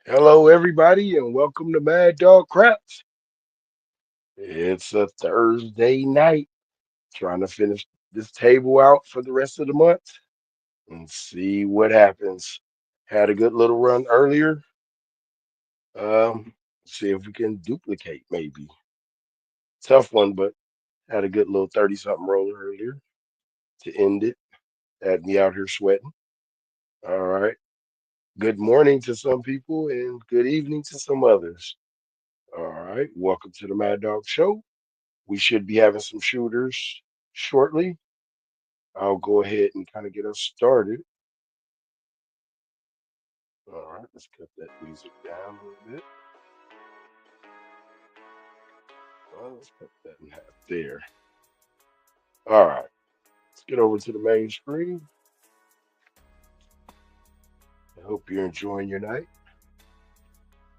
Hello, everybody, and welcome to Mad Dog Craps. It's a Thursday night, trying to finish this table out for the rest of the month and see what happens. Had a good little run earlier. See if we can duplicate, maybe. Tough one, but had a good little 30 something roller earlier to end it. Had me out here sweating. All right. Good morning to some people and good evening to some others. All right. Welcome to the Mad Dog Show. We should be having some shooters shortly. I'll go ahead and kind of get us started. All right, let's cut that music down a little bit. Let's cut that in half there. All right, let's get over to the main screen. I hope you're enjoying your night.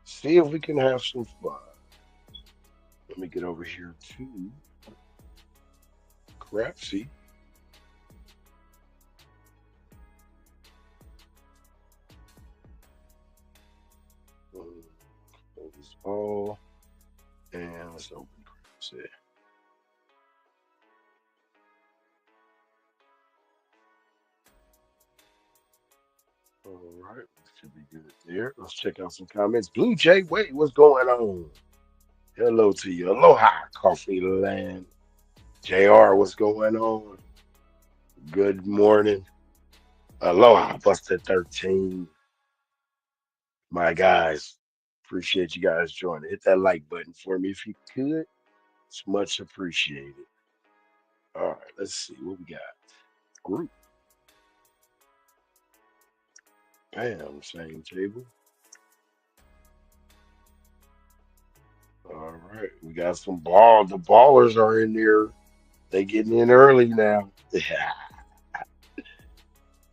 See if we can have some fun. Let me get over here to Crapsy. Close all, and let's open Crapsy. All right, should be good there. Let's check out some comments. Blue Jay, wait, what's going on? Hello to you. Aloha, Coffee Land. JR, what's going on? Good morning. Aloha, Buster 13. My guys, appreciate you guys joining. Hit that like button for me if you could. It's much appreciated. All right, let's see what we got. Group. Bam, same table. All right, we got some ball. The ballers are in there. They getting in early now. Yeah,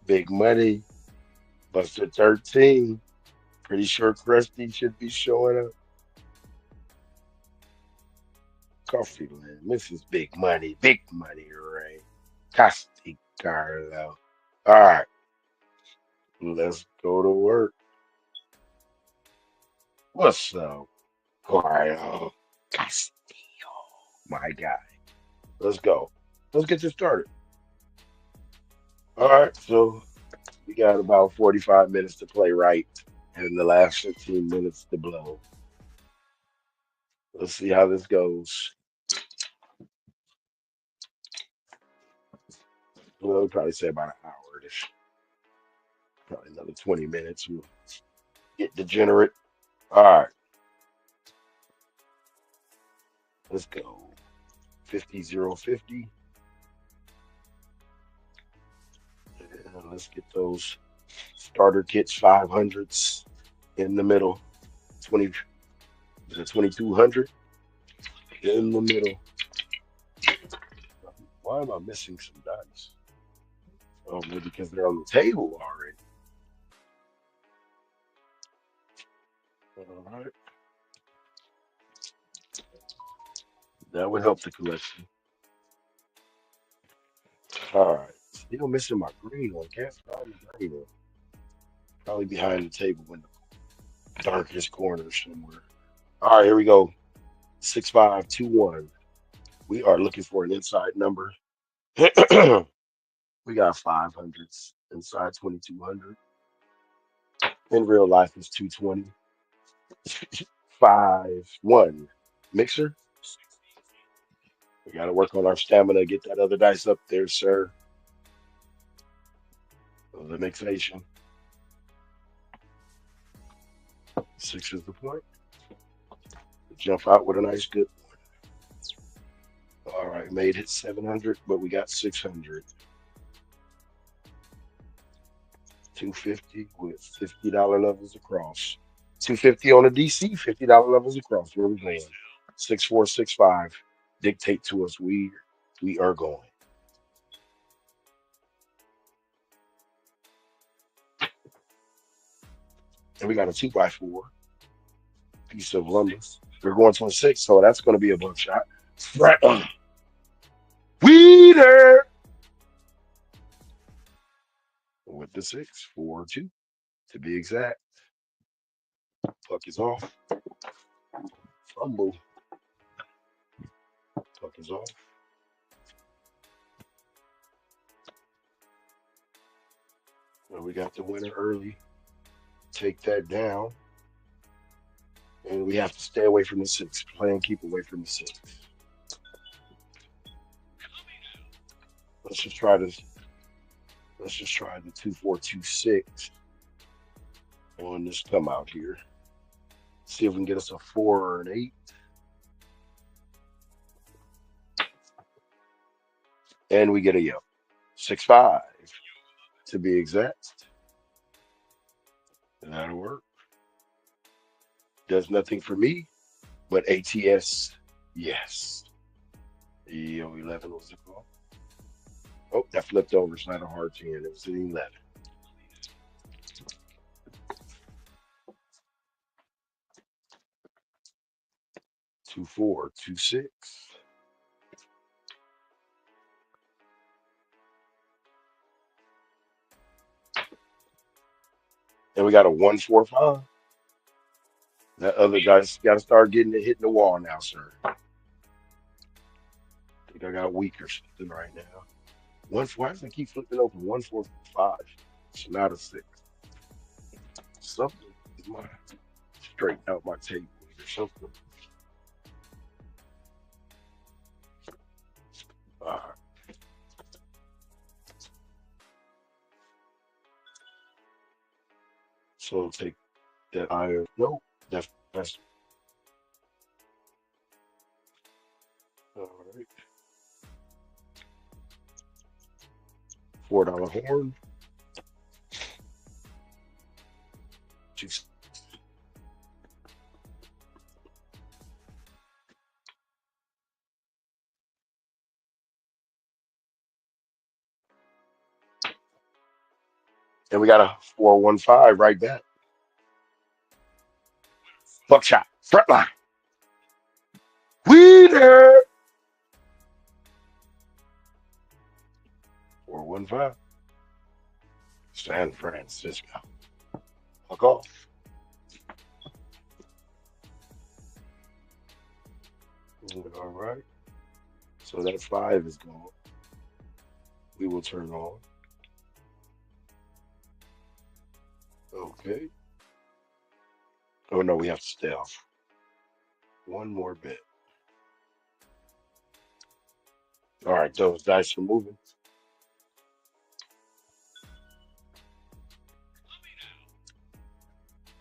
big money. Buster 13. Pretty sure Krusty should be showing up. Coffee Land. Mrs. Big Money, Ray. Costi Carlo. All right, let's go to work. What's up, Carlo Castillo? My guy. Let's go. Let's get this started. All right, so we got about 45 minutes to play right and the last 15 minutes to blow. Let's see how this goes. We'll probably say about an hour ish. Probably another 20 minutes. We'll get degenerate. All right, let's go. 50-0-50. And let's get those starter kits 500s in the middle. 20, the 2200 in the middle. Why am I missing some dice? Oh, maybe because they're on the table already. All right, that would help the collection. All right, still missing my green one. Can't find the green one. Probably behind the table in the darkest corner somewhere. All right, here we go. 6521. We are looking for an inside number. We got 500s inside 2200. In real life, it's 220. 5-1. Mixer. We got to work on our stamina. Get that other dice up there, sir. The mixation. Six is the point. Jump out with a nice good one. All right, made it 700, but we got 600. 250 with $50 levels across. 250 on the DC, $50 levels across. Where we going? 6465. Dictate to us. We are going. And we got a 2x4 piece of lumber. We're going to a six, so that's going to be a buckshot. Right. Weeder with the six, 4-2 to be exact. Puck is off. Fumble. Puck is off. Well, we got the winner early. Take that down. And we have to stay away from the six. Play and keep away from the six. Let's just try this. Let's just try the 2-4-2-6 on this come out here. See if we can get us a 4 or an 8. And we get a yellow. 6-5 to be exact. That'll work. Does nothing for me, but ATS, yes. EO 11 was the call. Oh, that flipped over. It's not a hard 10. It was an 11. Two, 4, 2, 6. And we got a 1-4-5. That other guy's got to start getting it hitting the wall now, sir. I think I got weak or something right now. Why does it keep flipping open? 1-4-5. It's not a 6. Something is my straighten out my table or something. All right. So take that iron. Nope. That's all right. $4 horn. Just and we got a 4-1-5 right back. Buckshot. Front line. Winner. 4-1-5. San Francisco. Puck off. All right. So that 5 is gone. We will turn on. Okay. Oh no, we have to stay off. One more bit. All right, those dice are moving.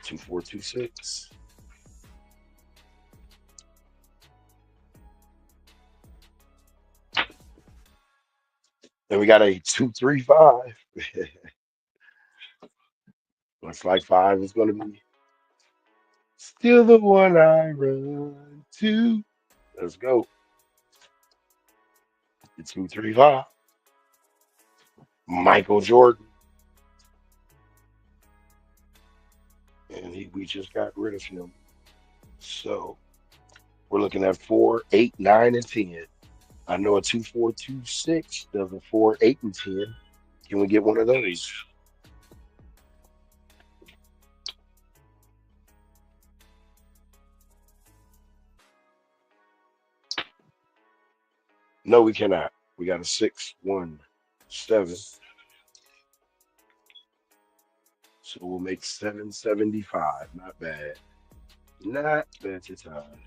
Two, 4, 2, 6. Then we got a 2-3-5. Looks like 5 is going to be still the one I run to. Let's go. The 2-3-5. Michael Jordan. And we just got rid of him. So we're looking at 4, 8, 9, and 10. I know a 2-4-2-6 does a 4, 8, and 10. Can we get one of those? No, we cannot. We got a 6, 1, 7. So we'll make 775. Not bad. Not bad to time.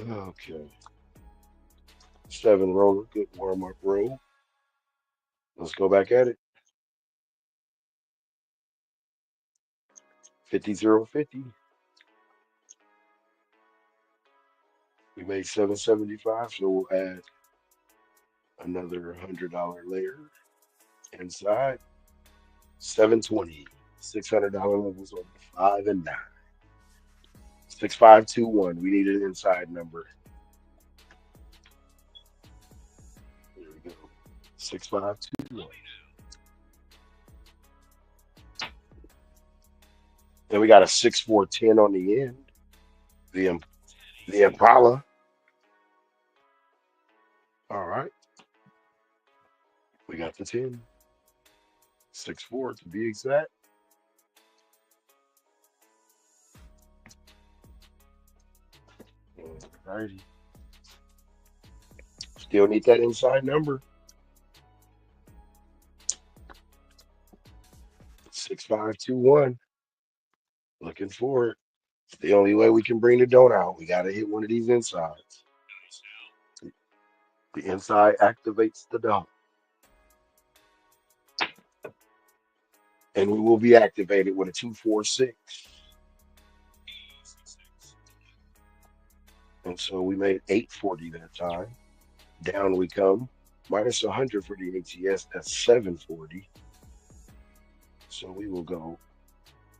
Okay. 7 roller. Good warm up roll. Let's go back at it. 50-0-50. We made 775, so we'll add another $100 layer inside. 720. $600 levels on 5 and 9. 6521. We need an inside number. There we go. 6521. Then we got a 6410 on the end. The Impala. All right. We got the 10. 6-4 to be exact. Alrighty. Still need that inside number. 6521. Looking for it. It's the only way we can bring the don't out. We got to hit one of these insides. The inside activates the don't. And we will be activated with a 246. And so we made 840 that time. Down we come. Minus 100 for the ATS. That's 740. So we will go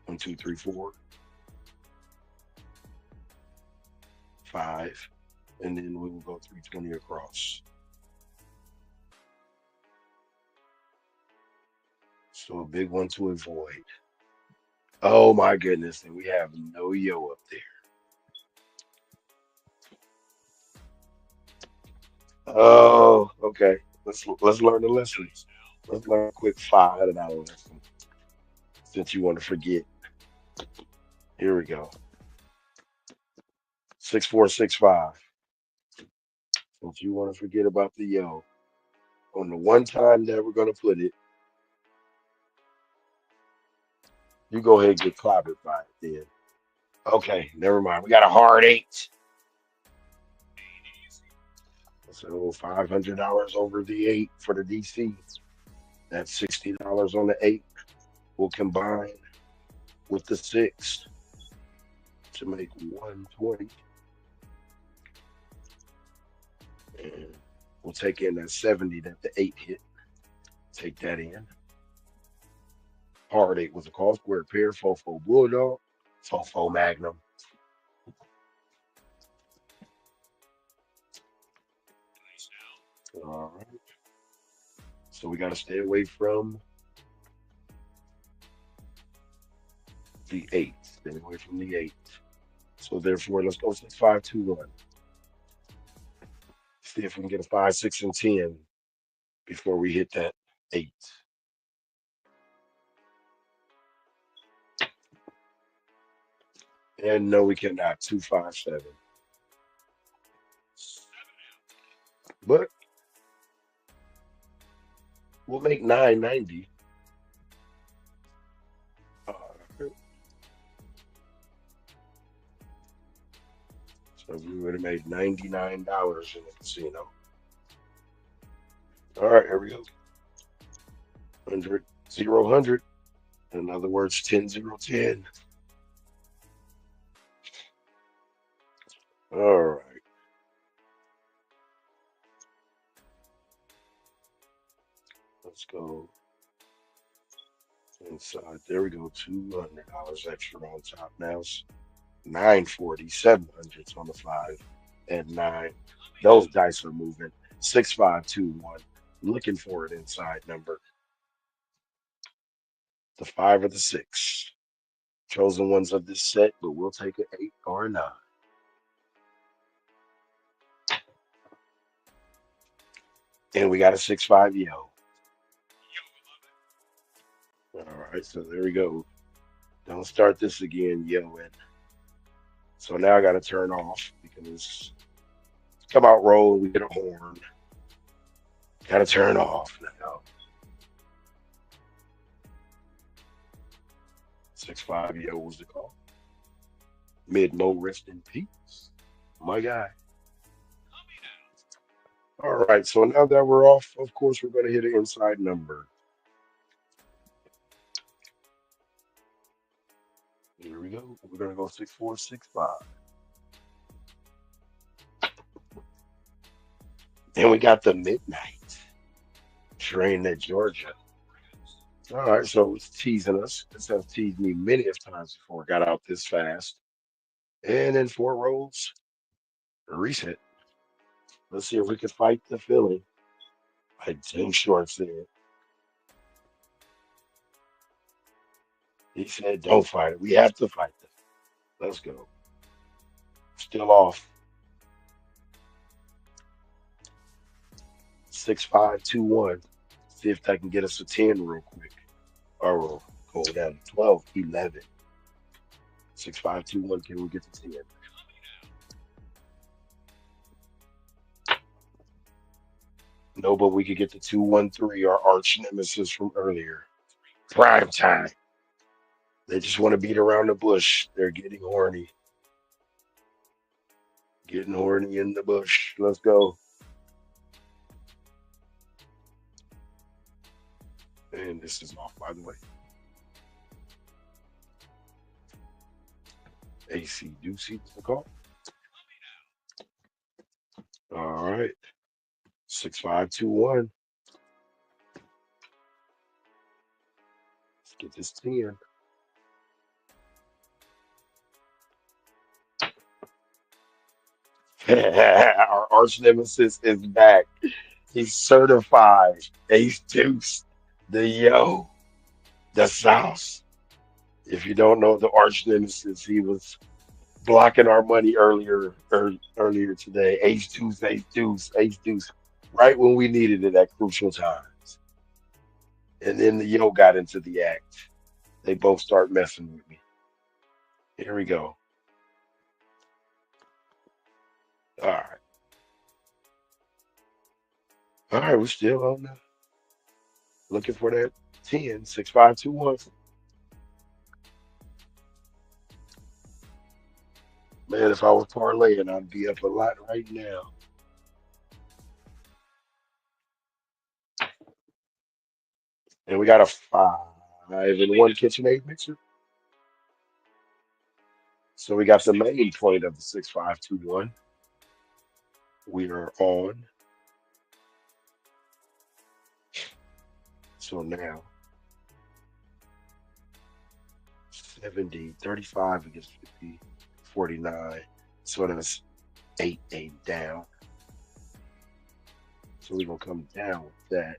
1, 2, 3, 4, 5. And then we will go 320 across. So a big one to avoid. Oh my goodness. And we have no yo up there. Oh, okay. Let's learn the lesson. Let's learn a quick $500 lesson since you want to forget. Here we go. 6465. Since you want to forget about the yo, on the one time that we're gonna put it, you go ahead and get clobbered by it then. Okay, never mind. We got a hard 8. So $500 over the 8 for the DC. That's $60 on the 8. We'll combine with the 6 to make 120. And we'll take in that 70 that the 8 hit. Take that in. Hard 8 was a call square pair, Fofo Bulldog, Fofo Magnum. All right. So we got to stay away from the 8. Stay away from the 8. So therefore, let's go 6521. See if we can get a 5, 6, and 10 before we hit that 8. And no, we cannot. 257. But we'll make 990. So we would have made $99 in the casino. All right, here we go. 100, 0, 100. In other words, 10, 0, 10. All right. Let's go inside. There we go. $200 extra on top. Now it's 940, 700 on the 5 and 9. Those dice are moving. 6521. Looking for an inside number. The 5 or the 6. Chosen ones of this set, but we'll take an 8 or a 9. And we got a 6-5 yo. All right, so there we go. Don't start this again, yo. And so now I got to turn off because come out roll, we get a horn. Got to turn off now. 6-5 yo was the call. Mid-mo, rest in peace. My guy. All right, so now that we're off, of course, we're going to hit an inside number. Here we go. We're going to go 6465. And we got the midnight train at Georgia. All right, so it's teasing us. This has teased me many of times before I got out this fast. And then 4 rolls, reset. Let's see if we can fight the feeling. Like Tim Short said. He said, don't fight it. We have to fight it. Let's go. Still off. 6521. See if that can get us a 10 real quick. Or go down to 12, 11. 6521. Can we get to 10? No, but we could get to 213, our arch nemesis from earlier. Prime time. They just want to beat around the bush. They're getting horny. Getting horny in the bush. Let's go. And this is off, by the way. AC Deucey, what's the call? All right. 6521. Let's get this 10. Our arch nemesis is back. He's certified. Ace Deuce. The yo. The sauce. If you don't know the arch nemesis, he was blocking our money earlier today. Ace Deuce, Ace Deuce, Ace Deuce. Right when we needed it at crucial times. And then the yo got into the act. They both start messing with me. Here we go. All right. All right, we're still on the looking for that 10, 6521. Man, if I was parlaying, I'd be up a lot right now. And we got a 5 and 1 KitchenAid mixer. So we got the main point of the 6521. We are on. So now 70, 35 against 50, 49. So that's 8 down. So we're gonna come down with that.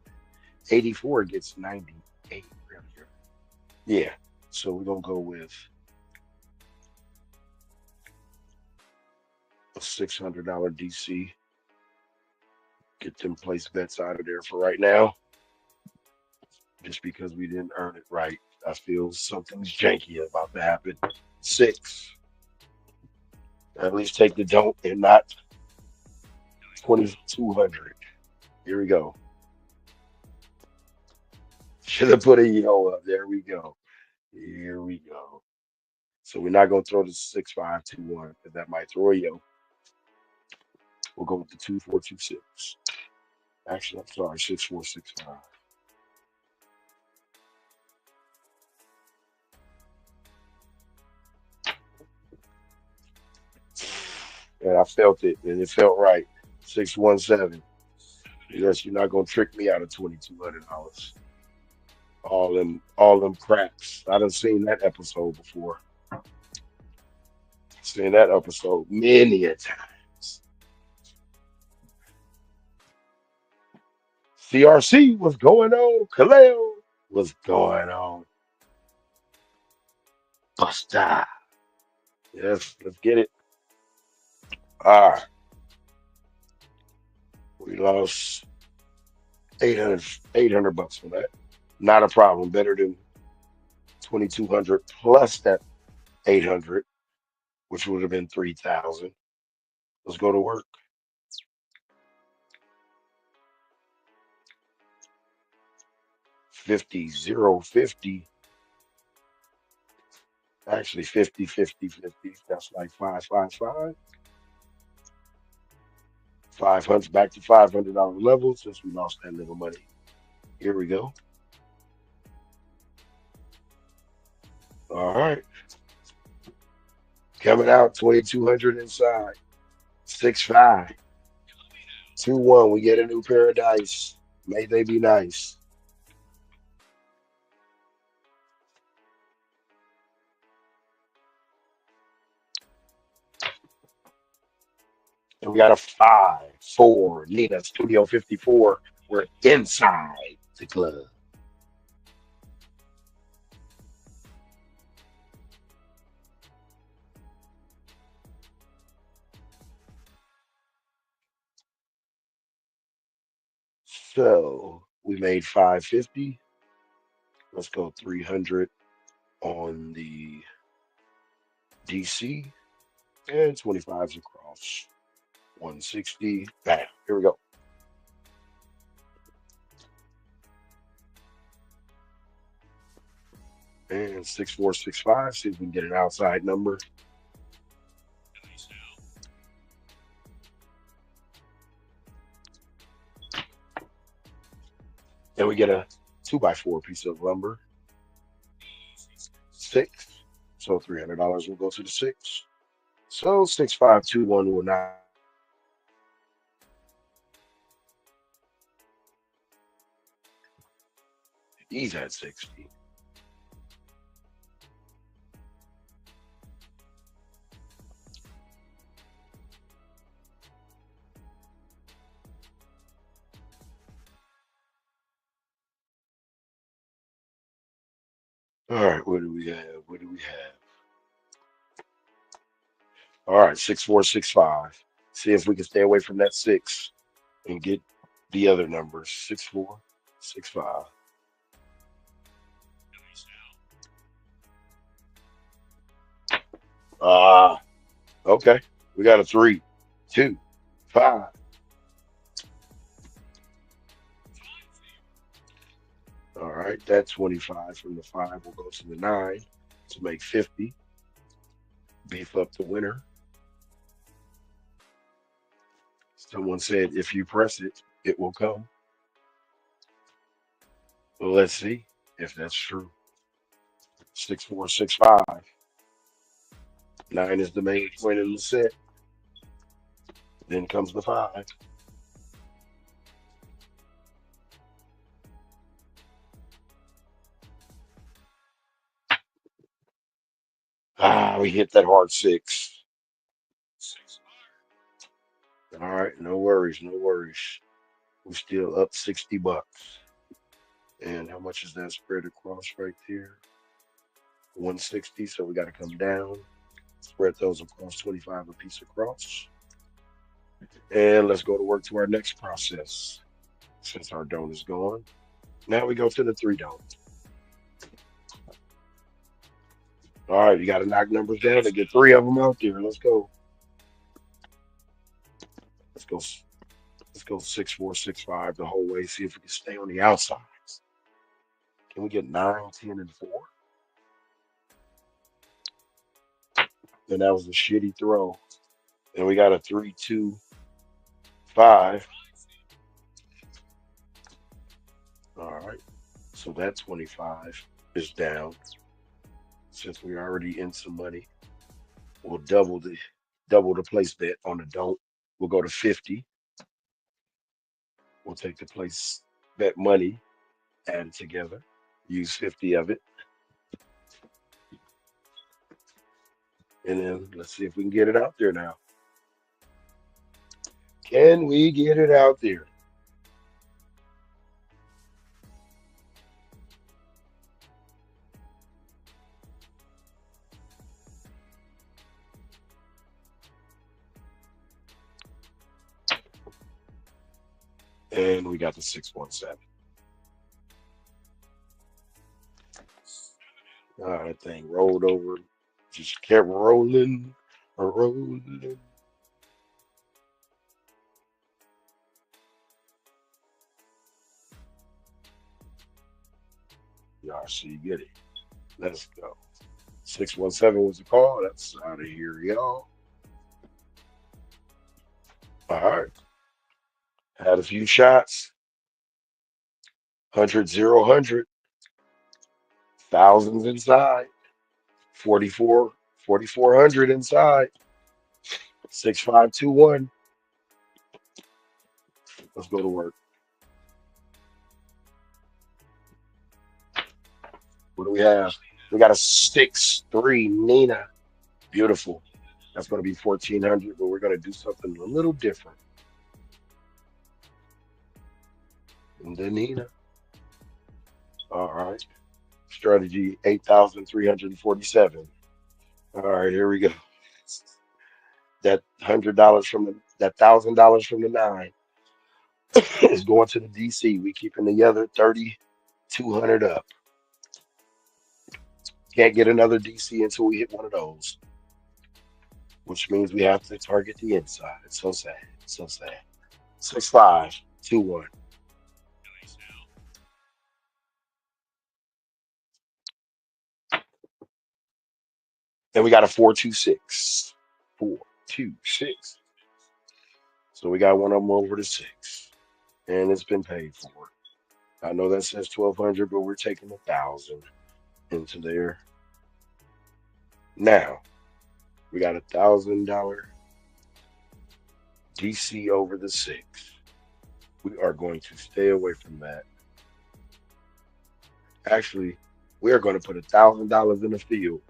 84 gets 98 earlier. Yeah. So we're gonna go with a $600 DC. Get them place bets out of there for right now. Just because we didn't earn it right. I feel something's janky about to happen. 6. At least take the don't and not 2,200. Here we go. Should have put a yo up. There we go. Here we go. So we're not gonna throw the 6521 because that might throw a yo. We'll go with the 2426. Actually, I'm sorry, 6465. And I felt it, and it felt right. 617. Yes, you're not gonna trick me out of $2,200. All them craps. I done seen that episode before. Seen that episode many a times. CRC, what's going on? Kaleo, what's going on? Busta. Yes, let's get it. All right. We lost 800 bucks for that. Not a problem. Better than 2,200 plus that 800, which would have been 3,000. Let's go to work. 50, 0, 50. Actually, 50, 50, 50. That's like 555. 500 back to $500 level since we lost that little money. Here we go. All right. Coming out 2,200 inside. 6-5. 2-1. We get a new paradise. May they be nice. And we got a 5-4. Nina Studio 54. We're inside the club. So we made 550. Let's go 300 on the DC and 25s across. 160. Bam. Here we go. And 6465. See if we can get an outside number. And we get a 2x4 piece of lumber. Six. So $300 will go to the six. So 6521 will not. He's at 60. All right, what do we have? What do we have? All right, 6465. See if we can stay away from that six and get the other numbers. 6465. Ah, okay. We got a 3, 2, 5. All right, that 25 from the 5 will go to the 9 to make 50. Beef up the winner. Someone said if you press it, it will come. Well, let's see if that's true. 6465. 9 is the main point in the set. Then comes the 5. Ah, we hit that hard 6. All right, no worries, no worries. We're still up $60. And how much is that spread across right there? 160. So we got to come down, spread those across 25 a piece across. And let's go to work to our next process. Since our dome is gone, now we go to the 3 dome. All right, you got to knock numbers down to get 3 of them out there. Let's go. Let's go. Let's go 6465 the whole way. See if we can stay on the outsides. Can we get 9, 10, and 4? And that was a shitty throw. And we got a 3, 2, 5. All right. So that 25 is down. Since we're already in some money, we'll double the place bet on the don't. We'll go to 50. We'll take the place bet money, add it together, use 50 of it, and then let's see if we can get it out there now. Can we get it out there? And we got the 617. That thing rolled over, just kept rolling, rolling. Y'all see, get it. Let's go. 617 was the call. That's out of here, y'all. All right. Had a few shots. 100, 0, 100. Thousands inside. 44, 4,400 inside. 6521. Let's go to work. What do we have? We got a 6-3 Nina. Beautiful. That's going to be 1,400, but we're going to do something a little different. And then Nina. All right. Strategy 8,347. All right, here we go. That $100 from that $1,000 from the 9 is going to the DC. We keeping the other 3,200 up. Can't get another DC until we hit one of those, which means we have to target the inside. It's so sad. So sad. 6-5, 2-1. Then we got a 4-2-6. 4-2-6. So we got one of them over to six. And it's been paid for. I know that says 1,200, but we're taking 1,000 into there. Now we got $1,000 DC over the six. We are going to stay away from that. Actually, we are going to put $1,000 in the field.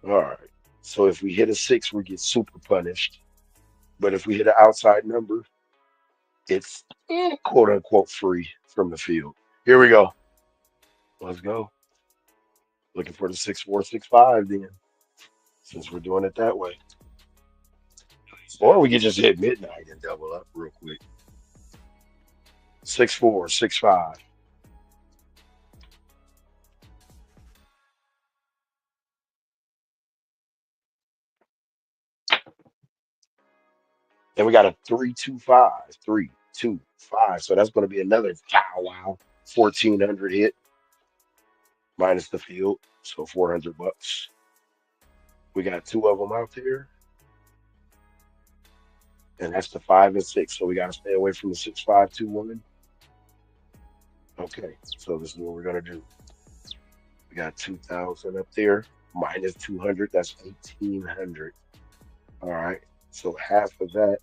All right. So if we hit a six, we get super punished. But if we hit an outside number, it's quote unquote free from the field. Here we go. Let's go. Looking for the 6-4-6-5 then, since we're doing it that way. Or we can just hit midnight and double up real quick. 6-4-6-5. Then we got a 3-2-5. 3-2-5. So that's going to be another wow. 1,400 hit minus the field. So $400. We got two of them out there. And that's the 5 and 6. So we got to stay away from the 6-5-2-1. Okay. So this is what we're going to do. We got 2,000 up there. Minus 200. That's 1,800. All right. So half of that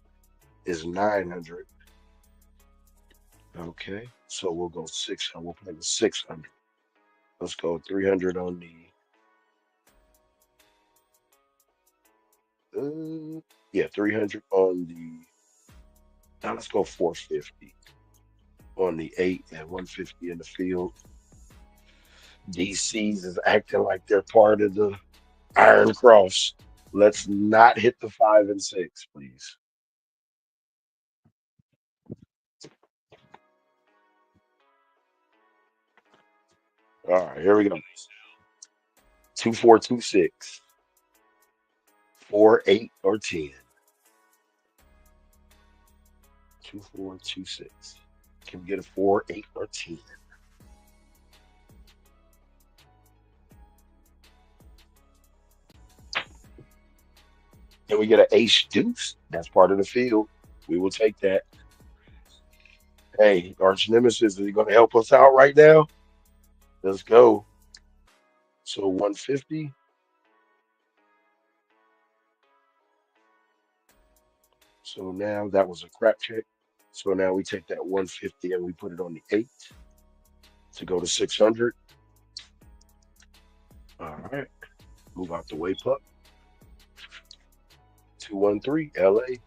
is 900. Okay. So we'll go 600. We'll play the 600. Let's go 300 on the. Yeah, 300 on the. Now let's go 450 on the 8 and 150 in the field. DCs is acting like they're part of the Iron Cross. Let's not hit the 5 and 6, please. All right, here we go. 2-4-2-6. 4, 8, or 10. 2-4-2-6. Can we get a 4, 8, or 10? Can we get an ace deuce? That's part of the field. We will take that. Hey, arch nemesis, is he going to help us out right now? Let's go. So 150. So now that was a crap check. So now we take that 150 and we put it on the 8 to go to 600. All right. Move out the way, pup. 213 LA.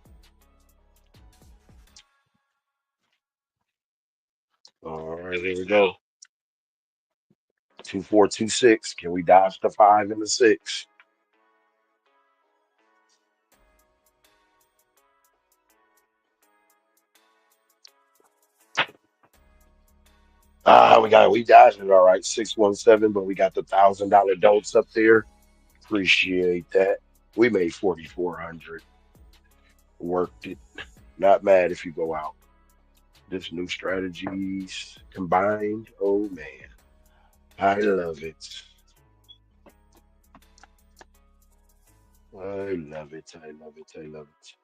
All right, here we go. 2-4-2-6. Can we dodge the 5 and the 6? We dodged it all right. 617, but we got the $1,000 don'ts up there. Appreciate that. We made 4,400. Worked it. Not mad if you go out. This new strategies combined. Oh man. I love it. I love it. I love it. I love it.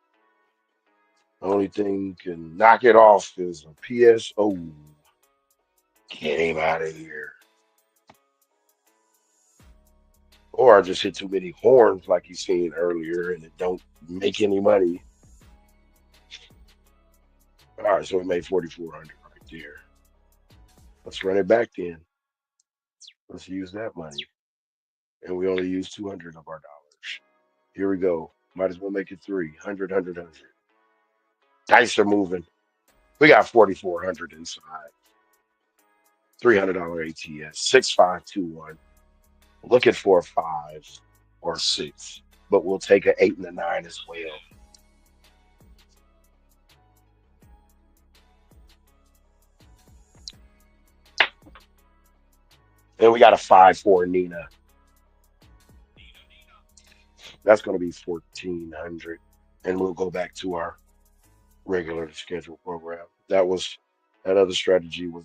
Only thing can knock it off is a PSO. Get him out of here. Or I just hit too many horns like you seen earlier and it don't make any money. All right, so we made 4,400 right there. Let's run it back then. Let's use that money. And we only use 200 of our dollars. Here we go. Might as well make it 300, 100. Dice are moving. We got 4,400 inside. $300 ATS. 6-5-2-1. Looking for a 5 or 6, but we'll take an 8 and a 9 as well. And we got a 5-4 Nina. That's going to be 1400. And we'll go back to our regular scheduled program. That other strategy was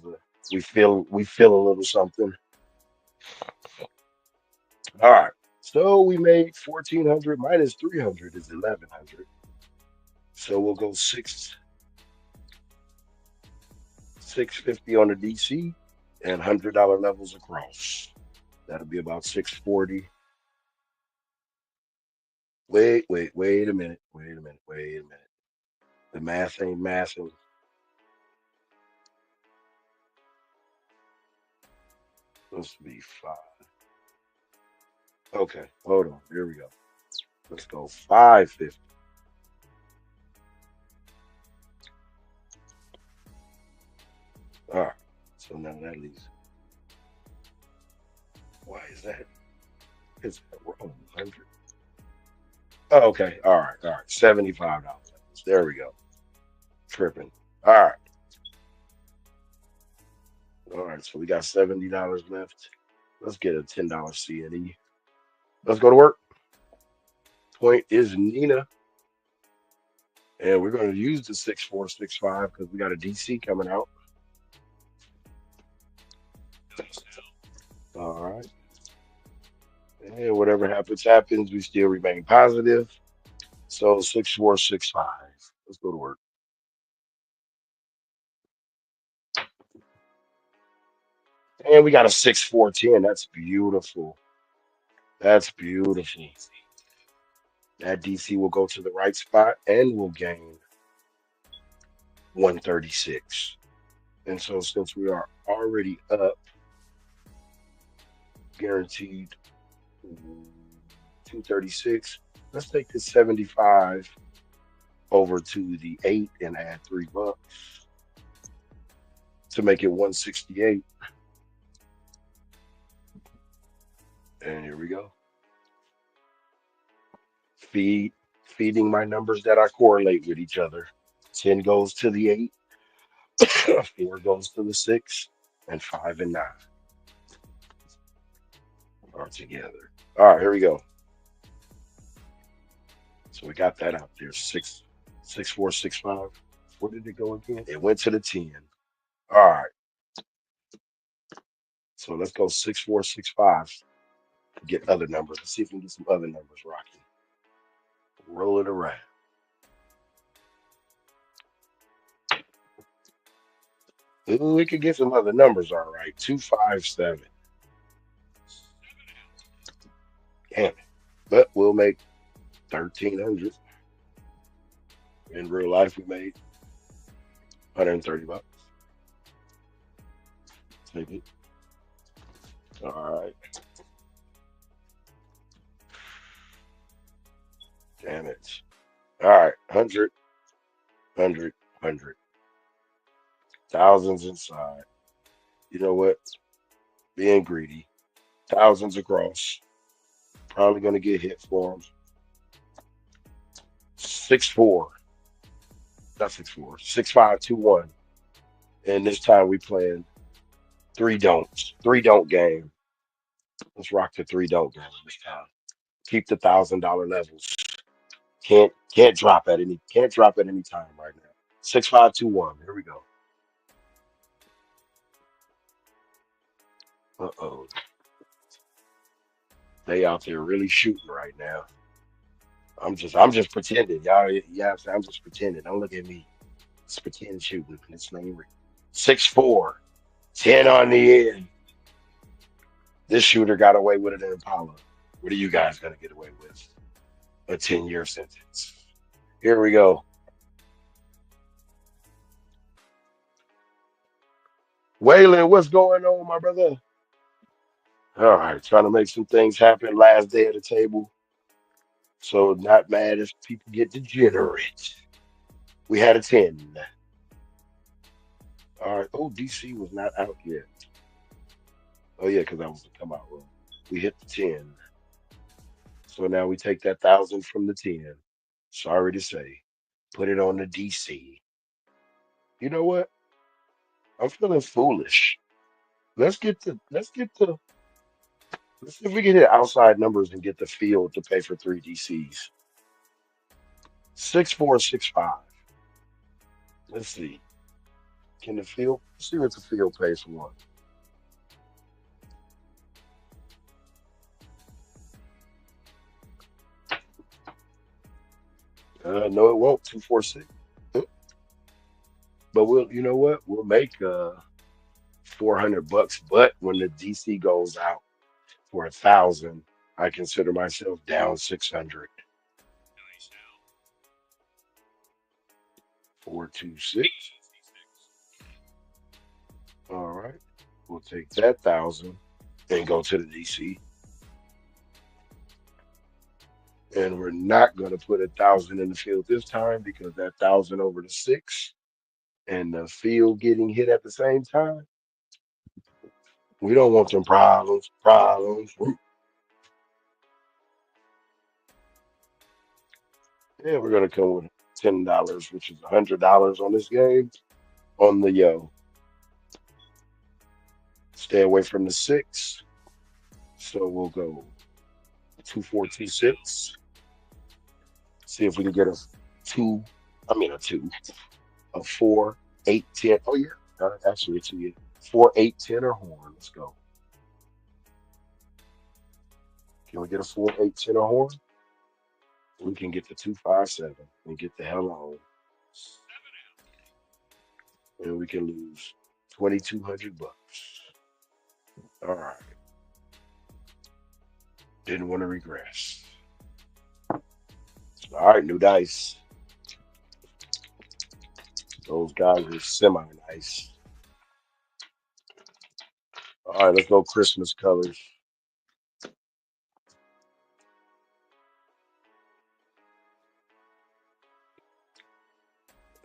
we feel a little something. All right. So we made 1400 minus 300 is 1100. So we'll go 650 on the DC and $100 levels across. That'll be about 640. Wait a minute. Wait a minute. The math ain't mathing. Let's be five. Okay, hold on. Here we go. Let's go 550. All right. So now that leaves. Why is that? Is that wrong? 100. Oh, okay. All right. $75. There we go. Tripping. All right. All right. So we got $70 left. Let's get a $10 CNE. Let's go to work. Point is Nina. And we're going to use the 6465 because we got a DC coming out. All right. And whatever happens, happens. We still remain positive. So 6465. Let's go to work. And we got a 6410. That's beautiful. That's beautiful. That DC will go to the right spot and will gain 136. And so since we are already up, guaranteed 236, let's take the 75 over to the 8 and add $3 to make it 168. And here we go. Feed feeding my numbers that I correlate with each other. 10 goes to the 8, 4 goes to the 6, and 5 and 9 are together. All right, here we go. So we got that out there. 66465. Where did it go again? It went to the 10. All right. So let's go 6465. Get other numbers. Let's see if we can get some other numbers rocking. Roll it around. Ooh, we could get some other numbers, all right. 257. Damn it. But we'll make 1300. In real life, we made 130 bucks. Take it. All right. Damn it. All right. 100, 100. Thousands inside. You know what? Being greedy. Thousands across. Probably going to get hit for them. 6-4. Not 6-4. 6-5-2-1. And this time we playing three don'ts. Three don't game. Let's rock the three don't game this time. Keep the $1,000 levels. Can't drop at any time right now. 6-5-2-1. Here we go. Uh-oh. They out there really shooting right now. I'm just pretending. Y'all, yeah, I'm just pretending. Don't look at me. It's pretend shooting. It's not real. 6-4. 10 on the end. This shooter got away with it in Impala. What are you guys gonna get away with? A 10-year sentence. Here we go. Waylon, what's going on, my brother? All right, trying to make some things happen. Last day of the table. So not mad if people get degenerate. We had a 10. All right. Oh, DC was not out yet. Oh yeah, because that was the come out room. We hit the 10. So now we take that 1,000 from the 10. Sorry to say. Put it on the DC. You know what? I'm feeling foolish. let's see if we can hit outside numbers and get the field to pay for three DCs. 6465. Let's see. Can the field let's see what the field pays for one. No, it won't. 246. But we'll you know what? We'll make 400 bucks. But when the DC goes out for 1,000, I consider myself down 600. 426. All right. We'll take that 1,000 and go to the DC. And we're not going to put 1,000 in the field this time because that 1,000 over the six and the field getting hit at the same time. We don't want them problems. Problems. Yeah, we're gonna come with $10, which is $100 on this game. On the stay away from the six. So we'll go 2426. See if we can get a two. I mean a two, a four, eight, 10. Oh yeah, actually a two. Yeah. Four, eight, 10 or horn. Let's go. Can we get a four, eight, 10 or horn? We can get the 257 and get the hell on, and we can lose 2,200 bucks. All right. Didn't want to regress. All right, new dice. Those guys are semi nice. All right, let's go Christmas colors.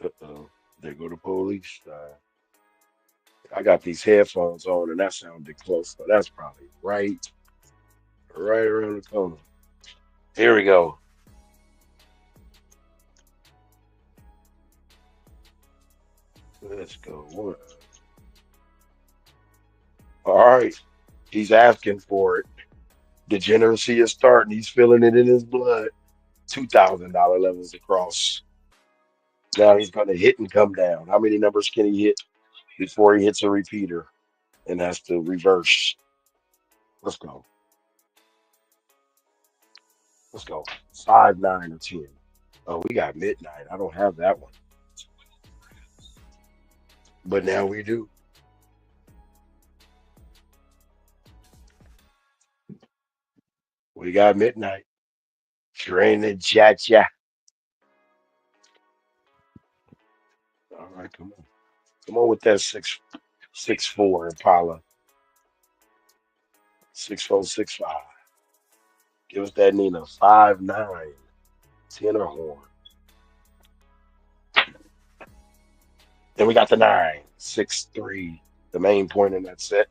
Uh-oh. There go the police. I got these headphones on, and that sounded close, so that's probably right around the corner. Here we go. Let's go. All right, he's asking for it. Degeneracy is starting. He's feeling it in his blood. $2,000 levels across. Now he's going to hit and come down. How many numbers can he hit before he hits a repeater and has to reverse? Let's go. Let's go. Five, nine, or 10. Oh, we got midnight. I don't have that one. But now we do. We got midnight. Training cha cha. All right, come on. Come on with that 664 Impala. 6465. Give us that Nina. 5, 9, 10 or horn. Then we got the 9. 6, 3. The main point in that set.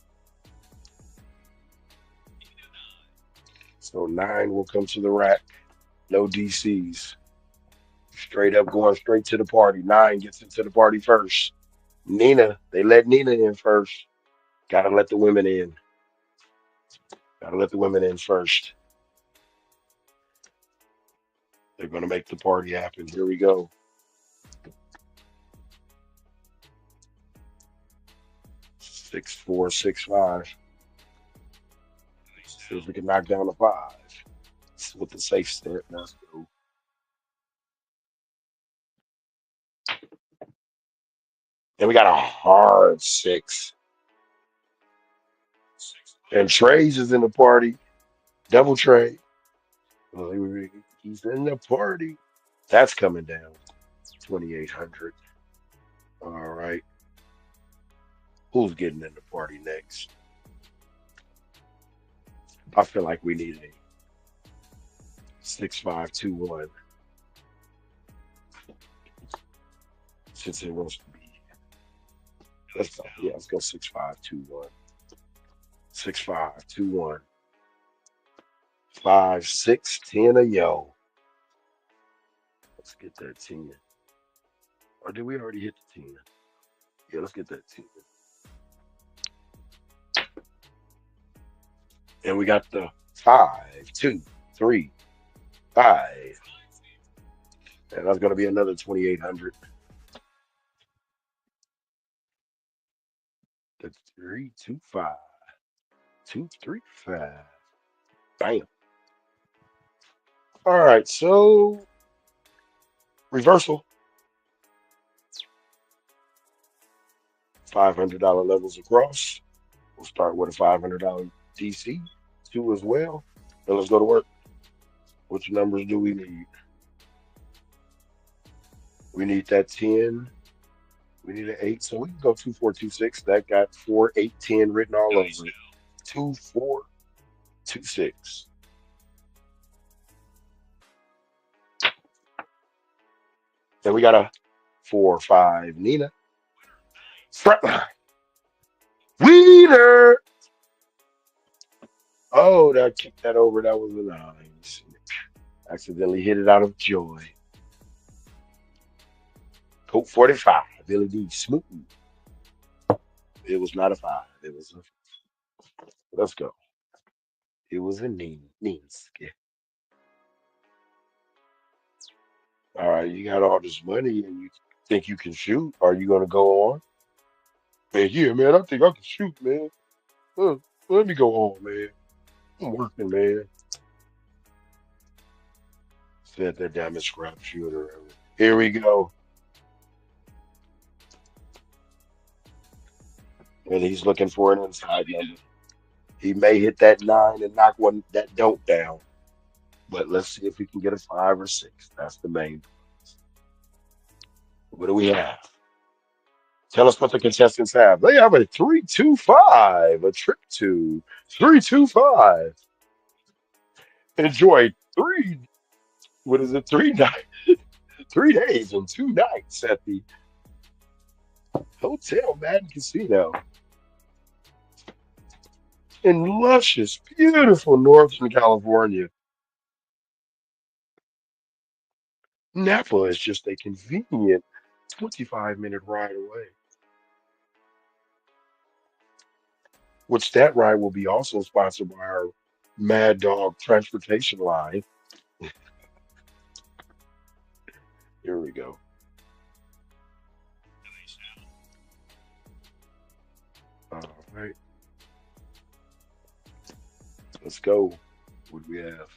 So 9 will come to the rack. No DCs. Straight up going straight to the party. 9 gets into the party first. Nina, they let Nina in first. Gotta let the women in. Gotta let the women in first. They're gonna make the party happen. Here we go. 6465. See if we can knock down the 5. With the safe step. Let's go. And we got a hard 6. And Trey's is in the party. Double Trey. Well, he's in the party. That's coming down. 2,800. All right. Who's getting in the party next? I feel like we need a 6521 since it wants to be. Let's go. Yeah, let's go 6521. 6521. 5, 6, 10 a yo. Let's get that 10. Or did we already hit the 10? Yeah, let's get that 10. And we got the 5, 2, 3, 5. And that's going to be another 2,800. The 3, 2, 5, 2, 3, 5. Bam. All right. So reversal. $500 levels across. We'll start with a $500 DC, two as well. And let's go to work. Which numbers do we need? We need that 10. We need an 8. So we can go 2, 4, 2, 6. That got 4, 8, 10 written all over it. 2, 4, 2, 6. Then we got a 4, 5 Nina. Frontline. Wiener. Oh, that kicked that over. That was a nice. Accidentally hit it out of joy. Colt 45. Billy D. Smooth. It was not a 5. It was a. Let's go. It was a Ninsky. All right, you got all this money and you think you can shoot. Are you going to go on? Man, yeah, man, I think I can shoot, man. Uh, Let me go on, man. I'm working, man. Said that damn scrap shooter. Here we go. And he's looking for an inside number. He may hit that 9 and knock one that don't down. But let's see if we can get a 5 or 6. That's the main. What do we have? Tell us what the contestants have. They have a 3, 2, 5, a trip to 3, 2, 5. Enjoy three. What is it? 3 nights, 3 days and 2 nights at the Hotel Madden Casino in luscious, beautiful Northern California. Napa is just a convenient 25-minute ride away. Which that ride will be also sponsored by our Mad Dog Transportation Line. Here we go. All right, let's go. What do we have?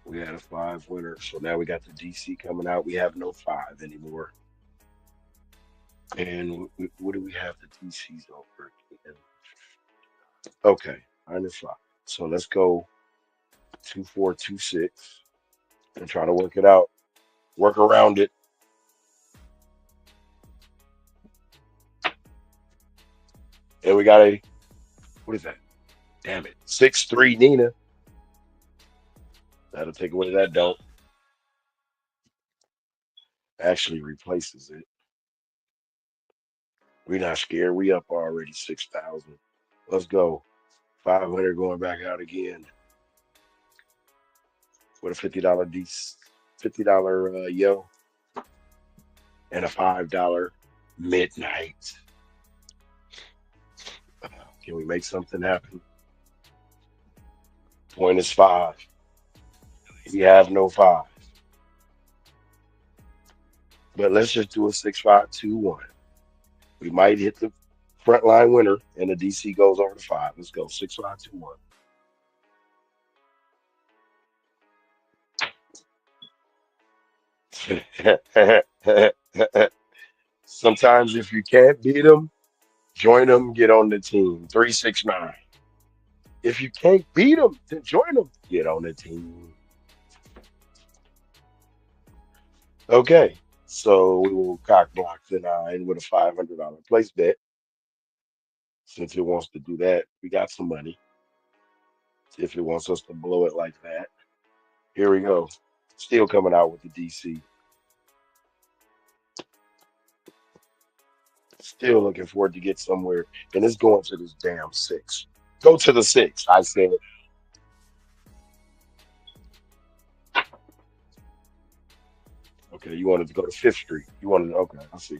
We had a 5 winner, so now we got the DC coming out. We have no 5 anymore. And what do we have the DCs over again? Okay, -5. So let's go 2, 4, 2, 6 and try to work it out. Work around it. And we got a what is that? Damn it. 6, 3 Nina. That'll take away that don't. Actually replaces it. We're not scared. We up already 6,000. Let's go. 500 going back out again with a $50 $50 yo and a $5 midnight. Can we make something happen? Point is 5. We have no 5. But let's just do a 6, 5, 2, 1. We might hit the front line winner and the DC goes over to 5. Let's go. 6, 5, 2, 1. Sometimes if you can't beat them, join them, get on the team. 3, 6, 9. If you can't beat them, then join them, get on the team. Okay, so we will cock block the 9 with a $500 place bet. Since it wants to do that, we got some money. If it wants us to blow it like that, here we go. Still coming out with the DC. Still looking forward to get somewhere, and it's going to this damn 6. Go to the 6. I said, okay, you wanted to go to Fifth Street. You wanted, okay, I see.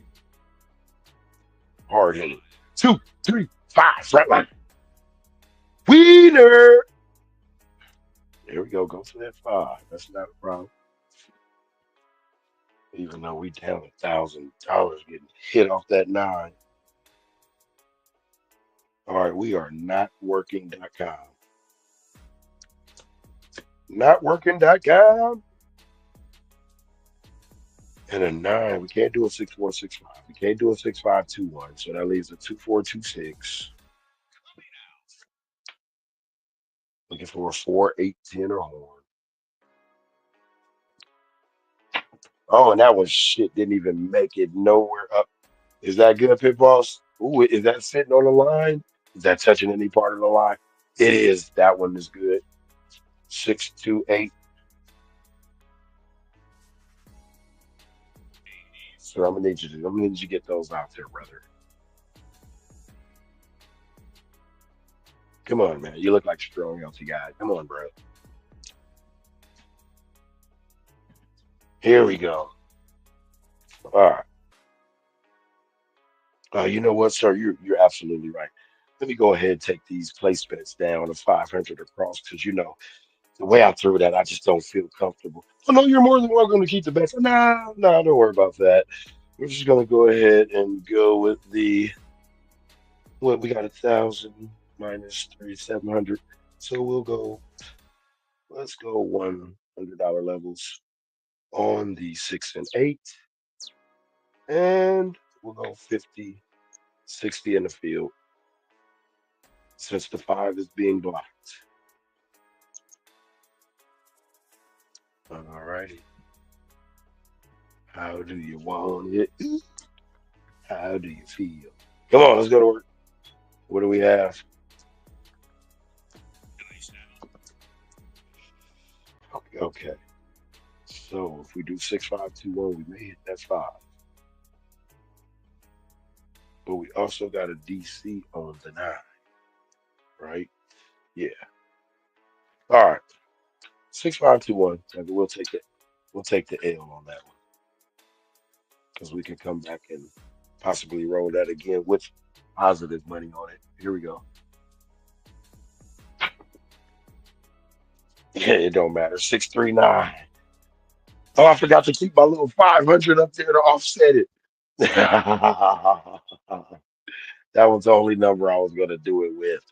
Hard hitting. 2, 3, 5, flat line. Wiener. There we go. Go for that five. That's not a problem. Even though we down $1,000 getting hit off that nine. All right, we are not working.com. Not working.com. And a nine. We can't do a 6-4-6-5. We can't do a 6-5-2-1. So that leaves a 2-4-2-6. Looking for a 4-8-10 or horn. Oh, and that one shit didn't even make it nowhere up. Is that good, Pit Boss? Ooh, is that sitting on the line? Is that touching any part of the line? It is. That one is good. 6-2-8. So I'm gonna need you to get those out there, brother. Come on, man. You look like a strong, healthy guy. Come on, bro. Here we go. All right. You know what, sir? You're absolutely right. Let me go ahead and take these place bets down to 500 across because the way I threw that, I just don't feel comfortable. Oh no, you're more than welcome to keep the bets. Nah, nah, don't worry about that. We're just gonna go ahead and go with the what we got 1,000 minus 3,700. So we'll go. Let's go $100 levels on the 6 and 8, and we'll go 50, 60 in the field since the five is being blocked. All righty. How do you want it? How do you feel? Come on, let's go to work. What do we have? Okay. So if we do 6-5-2-1, we may hit that five. But we also got a DC on the nine, right? Yeah. All right. 6-5-2-1. We'll take it. We'll take the L on that one because we can come back and possibly roll that again with positive money on it. Here we go. Yeah, it don't matter. 639. Oh, I forgot to keep my little 500 up there to offset it. That was the only number I was gonna do it with.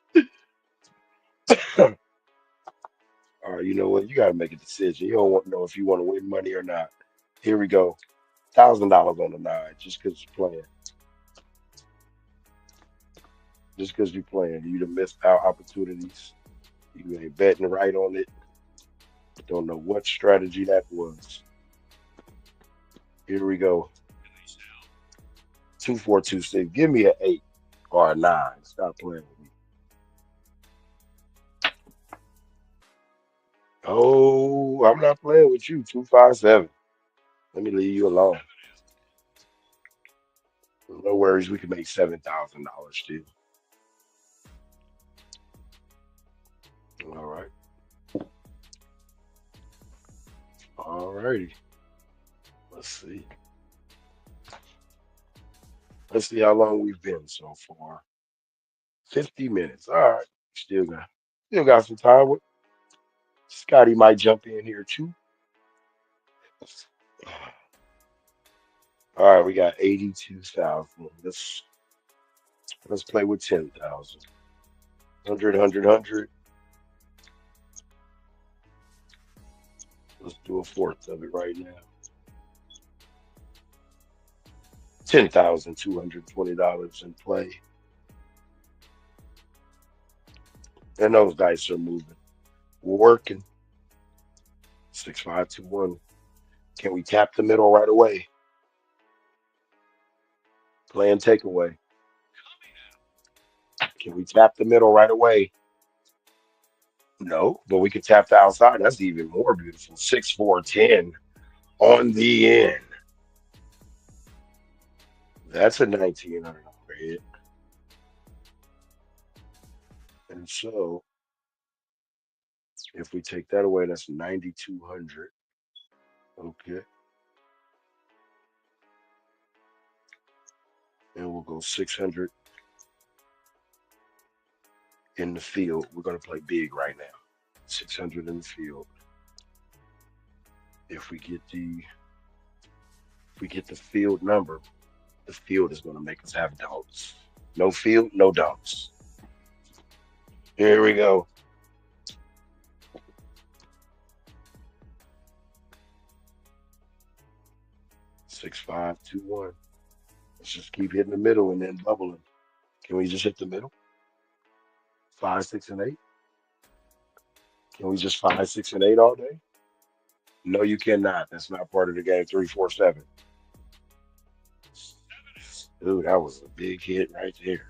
All right, you know what? You gotta make a decision. You don't want to know if you want to win money or not. Here we go. $1,000 on the nine, just because you're playing. Just because you're playing. You'd have missed out opportunities. You ain't betting right on it. Don't know what strategy that was. Here we go. 2-4-2-6. Give me an eight or a nine. Stop playing with me. Oh, I'm not playing with you. 2-5-7. Let me leave you alone. No worries. We can make $7,000 still. All right. All righty. Let's see. Let's see how long we've been so far. 50 minutes. All right. Still got some time. Scotty might jump in here too. All right, we got 82,000. Let's play with 10,000. 100. Let's do a fourth of it right now. $10,220 in play. And those dice are moving. We're working. 6-5-2-1. Can we tap the middle right away? Playing takeaway. Can we tap the middle right away? No, but we can tap the outside. That's even more beautiful. 6-4-10 on the end. That's a 1,900 hit. And so if we take that away, that's 9,200. Okay. And we'll go 600 in the field. We're going to play big right now. 600 in the field. If we get the field number, the field is going to make us have don'ts. No field, no don'ts. Here we go. 6521. Let's just keep hitting the middle and then bubbling. Can we just hit the middle? 5, 6, and 8. Can we just 5, 6, and 8 all day? No, you cannot. That's not part of the game. 3, 4, 7. Dude, that was a big hit right there.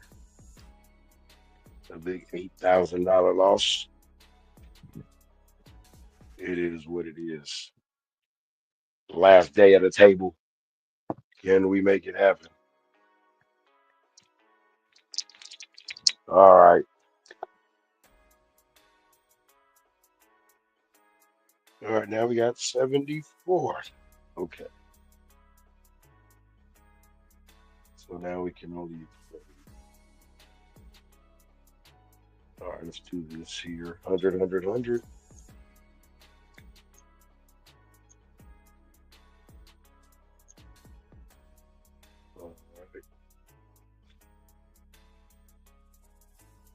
A big $8,000 loss. It is what it is. Last day at the table. Can we make it happen? All right. All right, now we got 74. Okay. So now we can only play. All right, let's do this here. 100, 100, 100. All right.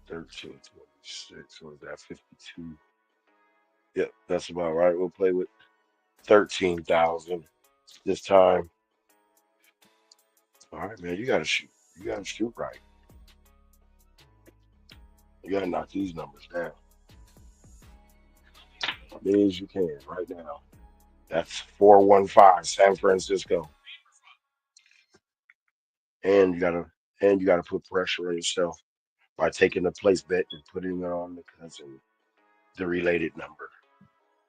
1326. What is that? 52. Yep, that's about right. We'll play with 13,000 this time. All right, man. You gotta shoot. You gotta shoot right. You gotta knock these numbers down. As you can right now. That's 415 San Francisco. And you gotta put pressure on yourself by taking the place bet and putting it on the cousin, the related number.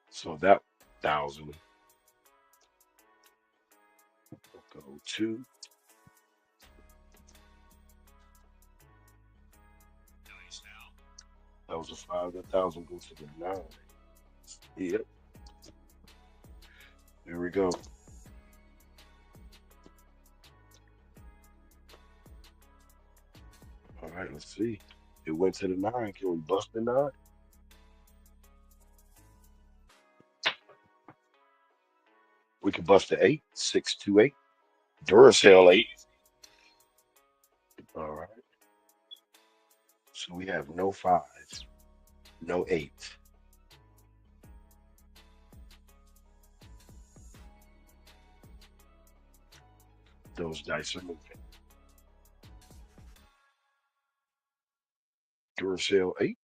So that 1,000 will go to that was a 5. That 1,000 goes to the 9. Yep. There we go. All right, let's see. It went to the 9. Can we bust the 9? We can bust the 8. 628. Duracell 8. All right. So we have no 5s, no 8. Those dice are moving. Duracell 8.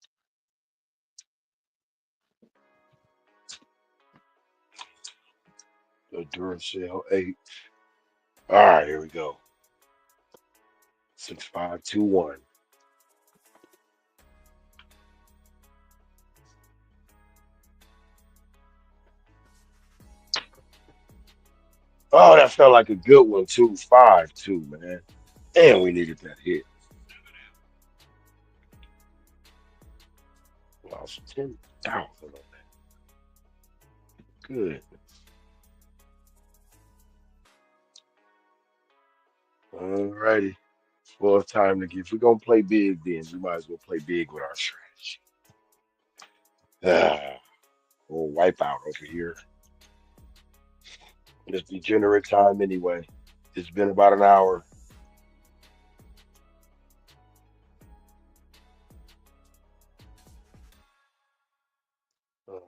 The Duracell 8. All right, here we go. 6521. Oh, that felt like a good one too. 5-2, man. And we needed that hit. Lost 10,000 on that. Good. All righty. Well, it's time to get. If we're gonna play big, then we might as well play big with our strategy. Ah, we'll wipe out over here. It's degenerate time anyway. It's been about an hour. Uh,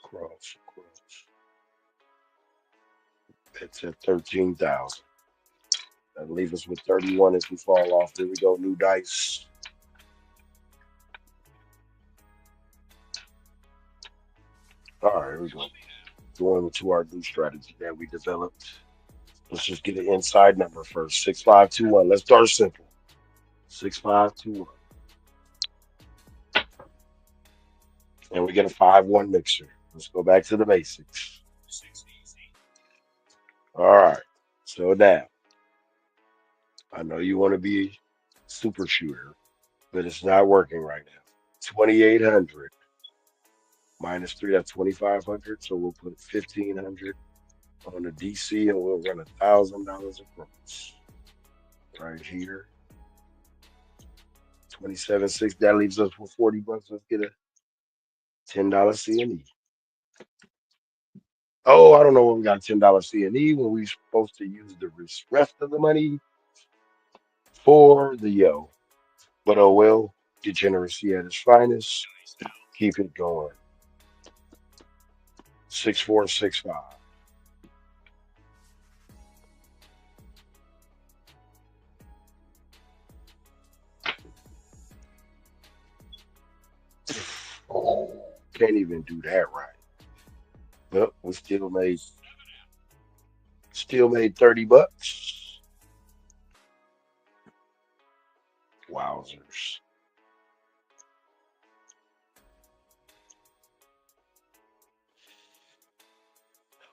cross. It's at 13,000. That'll leave us with 31 if we fall off. There we go. New dice. All right, here we go. Going into our new strategy that we developed. Let's just get an inside number first. 6521. Let's start simple. 6521. And we get a 5-1 mixer. Let's go back to the basics. All right. So now, I know you want to be super shooter, but it's not working right now. 2,800 minus 3, that's 2,500. So we'll put 1,500 on the DC, and we'll run $1,000 across right here. 27.6. That leaves us with 40 bucks. Let's get a $10 CNE. Oh, I don't know when we got a $10 CNE when we supposed to use the rest of the money for the yo. But oh well, degeneracy at its finest. Keep it going. 6465. Can't even do that right. Well, we still made 30 bucks. Wowzers.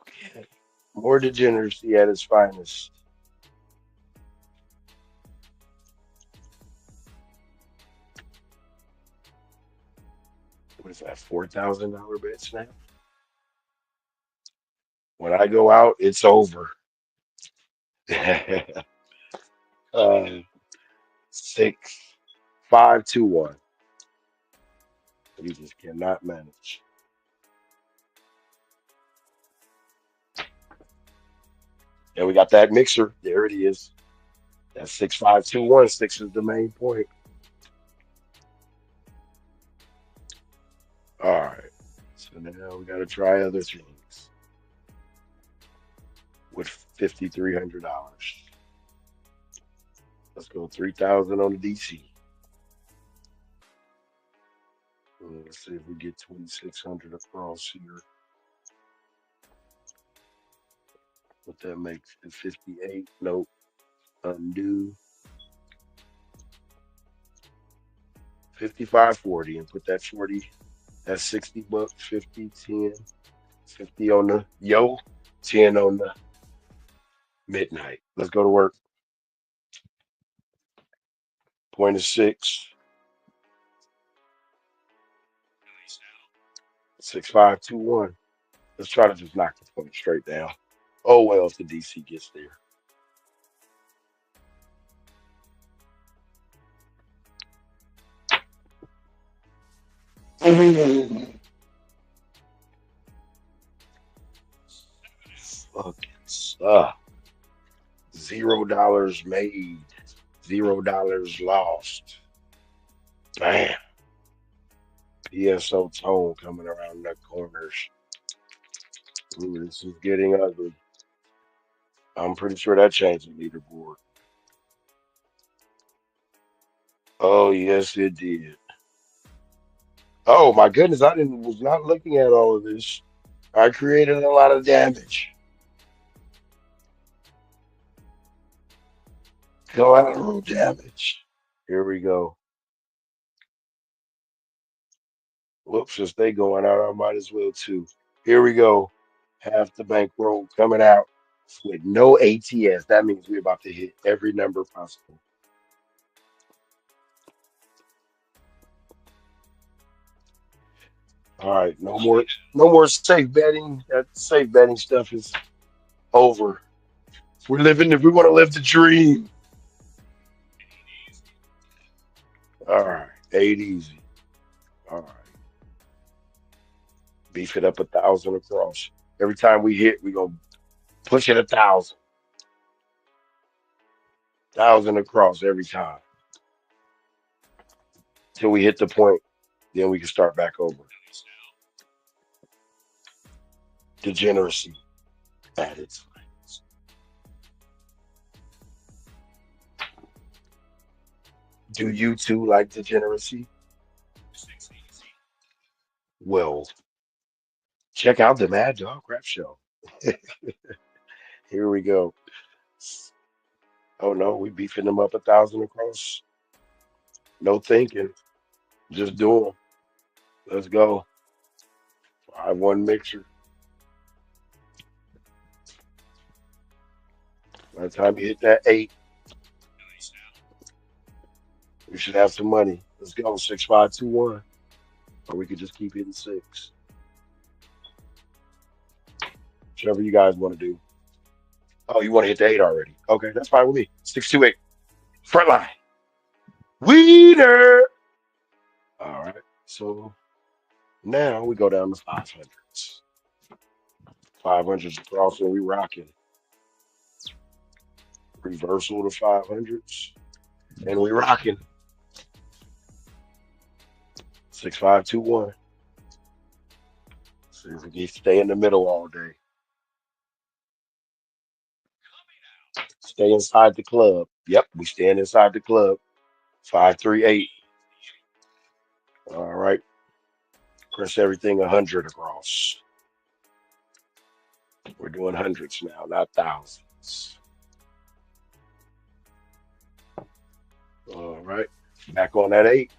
Okay. More degeneracy at its finest. What is that? $4,000 bet snap? When I go out, it's over. uh, 6, 5, 2, 1. You just cannot manage. And we got that mixer. There it is. That's 6, 5, 2, 1. Six is the main point. All right. So now we got to try other things with $5,300. Let's go 3,000 on the DC. Let's see if we get 2,600 across here. What that makes it 58. Nope. Undo. 55.40 and put that 40. That's 60 bucks. 50, 10, 50 on the yo, 10 on the midnight. Let's go to work. Point is 6, 5, 2, 1. Let's try to just knock the point straight down. Oh well, if the DC gets there. Fucking suck. $0 made. $0 lost. Damn. PSO tone coming around the corners. Ooh, this is getting ugly. I'm pretty sure that changed the leaderboard. Oh yes, it did. Oh my goodness, I didn't was not looking at all of this. I created a lot of damage. Collateral damage. Here we go. Whoops, since they going out, I might as well too. Here we go. Half the bankroll coming out with no ATS. That means we're about to hit every number possible. All right, no more safe betting. That safe betting stuff is over. We're living if we want to live the dream. All right, eight easy. All right, beef it up 1,000 across. Every time we hit, we gonna push it 1,000, 1,000 across every time till we hit the point. Then we can start back over. Degeneracy at its finest. Do you too like degeneracy? Well, check out the Mad Dog Rap Show. Here we go. Oh no, we beefing them up 1,000 across. No thinking, just do them. Let's go. 5-1 mixer. By the time you hit that 8, we should have some money. Let's go. 6, 5, 2, 1. Or we could just keep hitting 6. Whichever you guys want to do. Oh, you want to hit the 8 already? Okay, that's fine with me. 628. Front line. Weeder. All right. So now we go down to 500s. 500s across and we rocking. Reversal to 500s. And we rocking. 6521. See if we can stay in the middle all day. Stay inside the club. Yep, we stand inside the club. 538. All right. Press everything 100 across. We're doing hundreds now, not thousands. All right. Back on that 8.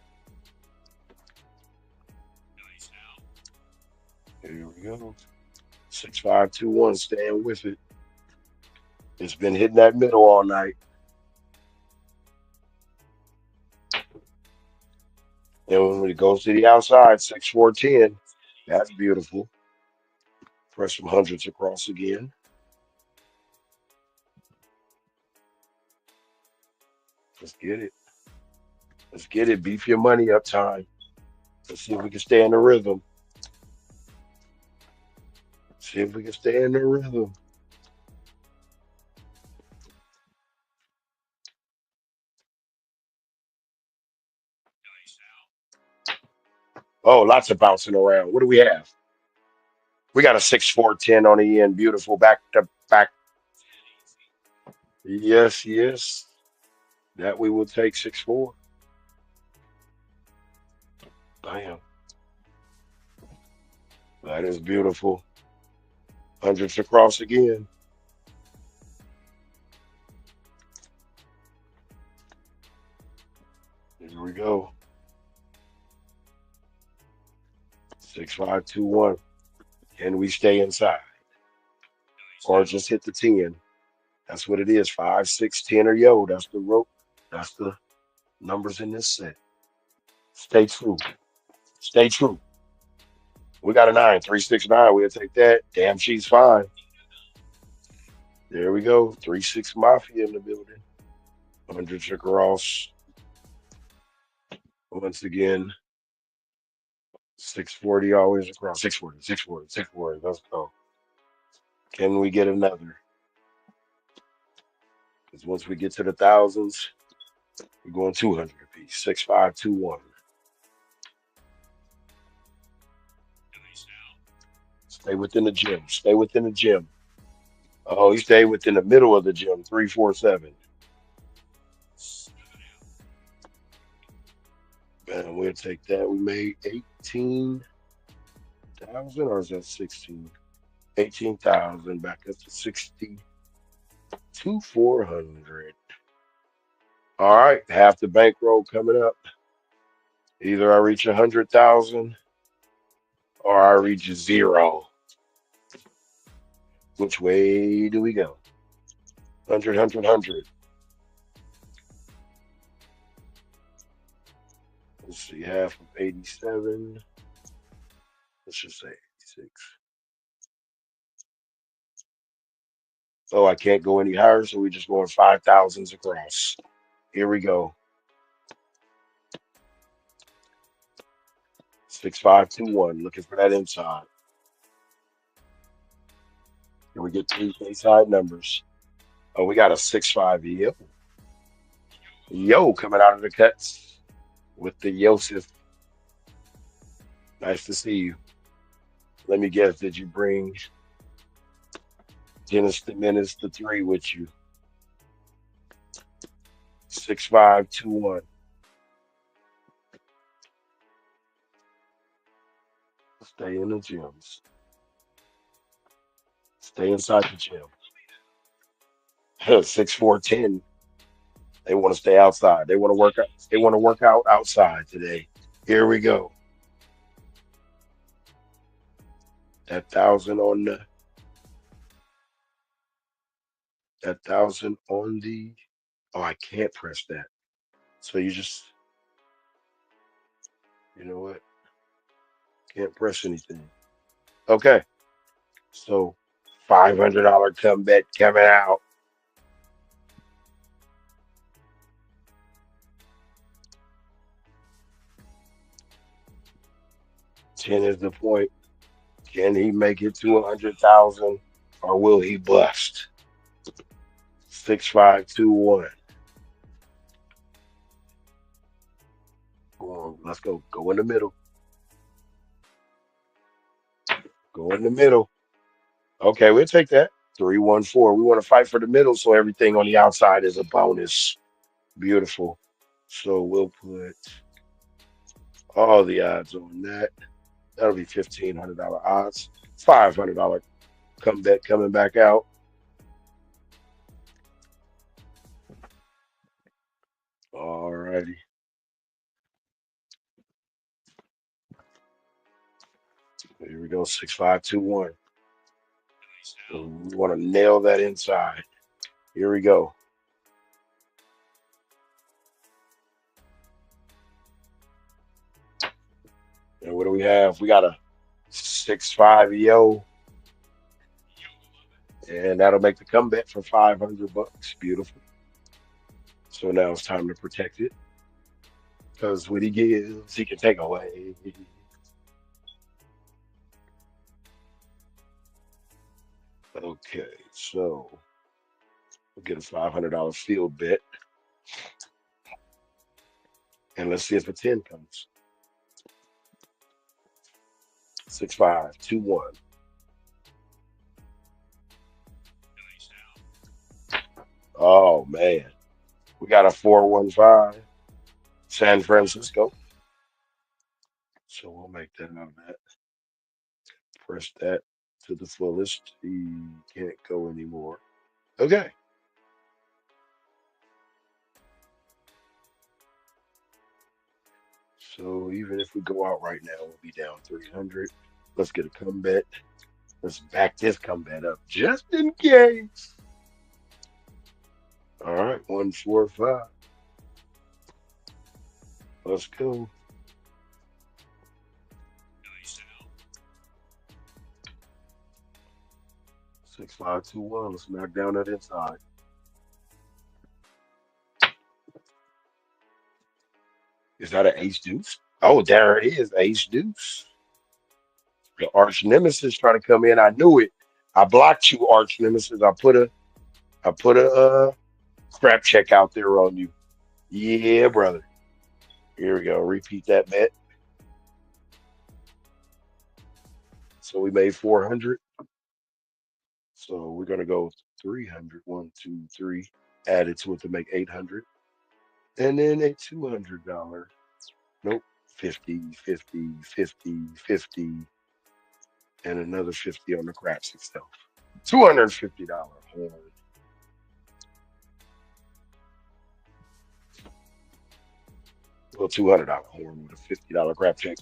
Here we go. 6521. Staying with it. It's been hitting that middle all night. And when it goes to the outside, 6410. That's beautiful. Press some hundreds across again. Let's get it. Let's get it. Beef your money up time. Let's see if we can stay in the rhythm. See if we can stay in the rhythm. Oh, lots of bouncing around. What do we have? We got a 6-4-10 on the end. Beautiful. Back to back. Yes, yes. That we will take 6-4. Bam. That is beautiful. Hundreds across again. Here we go. 6521. Can we stay inside? Or just hit the 10? That's what it is. 5, 6, 10, or yo. That's the rope. That's the numbers in this set. Stay true. Stay true. We got a 9. 369. We'll take that. Damn, she's fine. There we go. 3-6 Mafia in the building. Hundreds across. Once again. 640 always across. 640, 640, 640. Let's go. Can we get another? Because once we get to the thousands, we're going 200 apiece. 6521. Stay within the gym. Stay within the gym. Oh, you stay within the middle of the gym. 347. Man, we'll take that. We made 18,000, or is that 16? 18,000 back up to 62,400. All right, half the bankroll coming up. Either I reach 100,000 or I reach 0. Which way do we go? 100, 100, 100. Let's see, half of 87. Let's just say 86. Oh, I can't go any higher, so we're just going 5,000s across. Here we go. 6521. Looking for that inside. Can we get 3 inside numbers? Oh, we got a 6-5. Yo, coming out of the cuts with the Yosef. Nice to see you. Let me guess, did you bring Dennis the Menace the 3 with you? 6521. Stay in the gyms. Stay inside the gym. 6410. They want to stay outside. They want to work out. They want to work out outside today. Here we go. That 1,000 on the. Oh, I can't press that. So you just. You know what? Can't press anything. Okay. So $500 comeback coming out. 10 is the point. Can he make it to 100,000 or will he bust? 6521. Go on, let's go. Go in the middle. Go in the middle. Okay, we'll take that. 314. We want to fight for the middle so everything on the outside is a bonus. Beautiful. So we'll put all the odds on that. That'll be $1,500 odds. $500 comeback coming back out. All righty. Here we go. 6521. We want to nail that inside. Here we go. And what do we have? We got a 6-5 yo, and that'll make the comeback for $500. Beautiful. So now it's time to protect it because what he gives, he can take away. Okay, so we'll get a $500 field bet, and let's see if a 10 comes. 6521. Oh man, we got a 415. San Francisco. So we'll make that out of that. Press that to the fullest. He can't go anymore. Okay. So even if we go out right now, we'll be down 300. Let's get a comeback. Let's back this comeback up just in case. All right, 145. Let's go. 6521. Let's knock down that inside. Is that an ace deuce? Oh, there it is, ace deuce. The arch nemesis trying to come in. I knew it. I blocked you, arch nemesis. I put a crap check out there on you. Yeah, brother. Here we go. Repeat that bet. So we made 400. So we're gonna go 300. 1, 2, 3. Added to it to make 800. And then a $200. Nope. 50, 50, 50, 50, and another 50 on the craps itself. $250 horn. Well, $200 horn with a $50 crap check.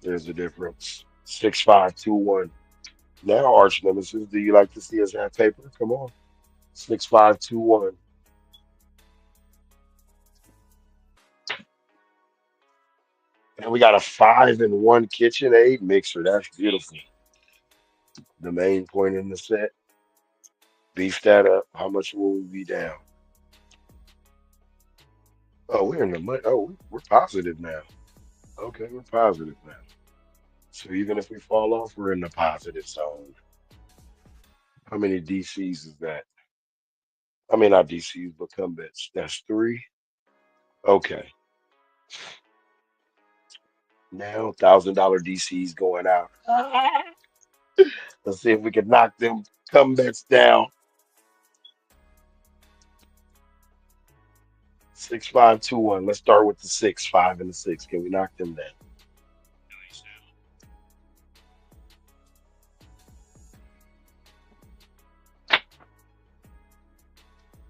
There's the difference. 6521. Now, arch nemesis, do you like to see us have paper? Come on. 6521. And we got a 5-in-1 KitchenAid mixer. That's beautiful. The main point in the set. Beef that up. How much will we be down? Oh, we're in the money. Oh, we're positive now. Okay, we're positive now. So even if we fall off, we're in the positive zone. How many DCs is that? I mean, not DCs, but comebacks. That's three. Okay. Now, $1,000 DCs going out. Let's see if we can knock them comebacks down. 6521. Let's start with the six, 5, and the 6. Can we knock them down?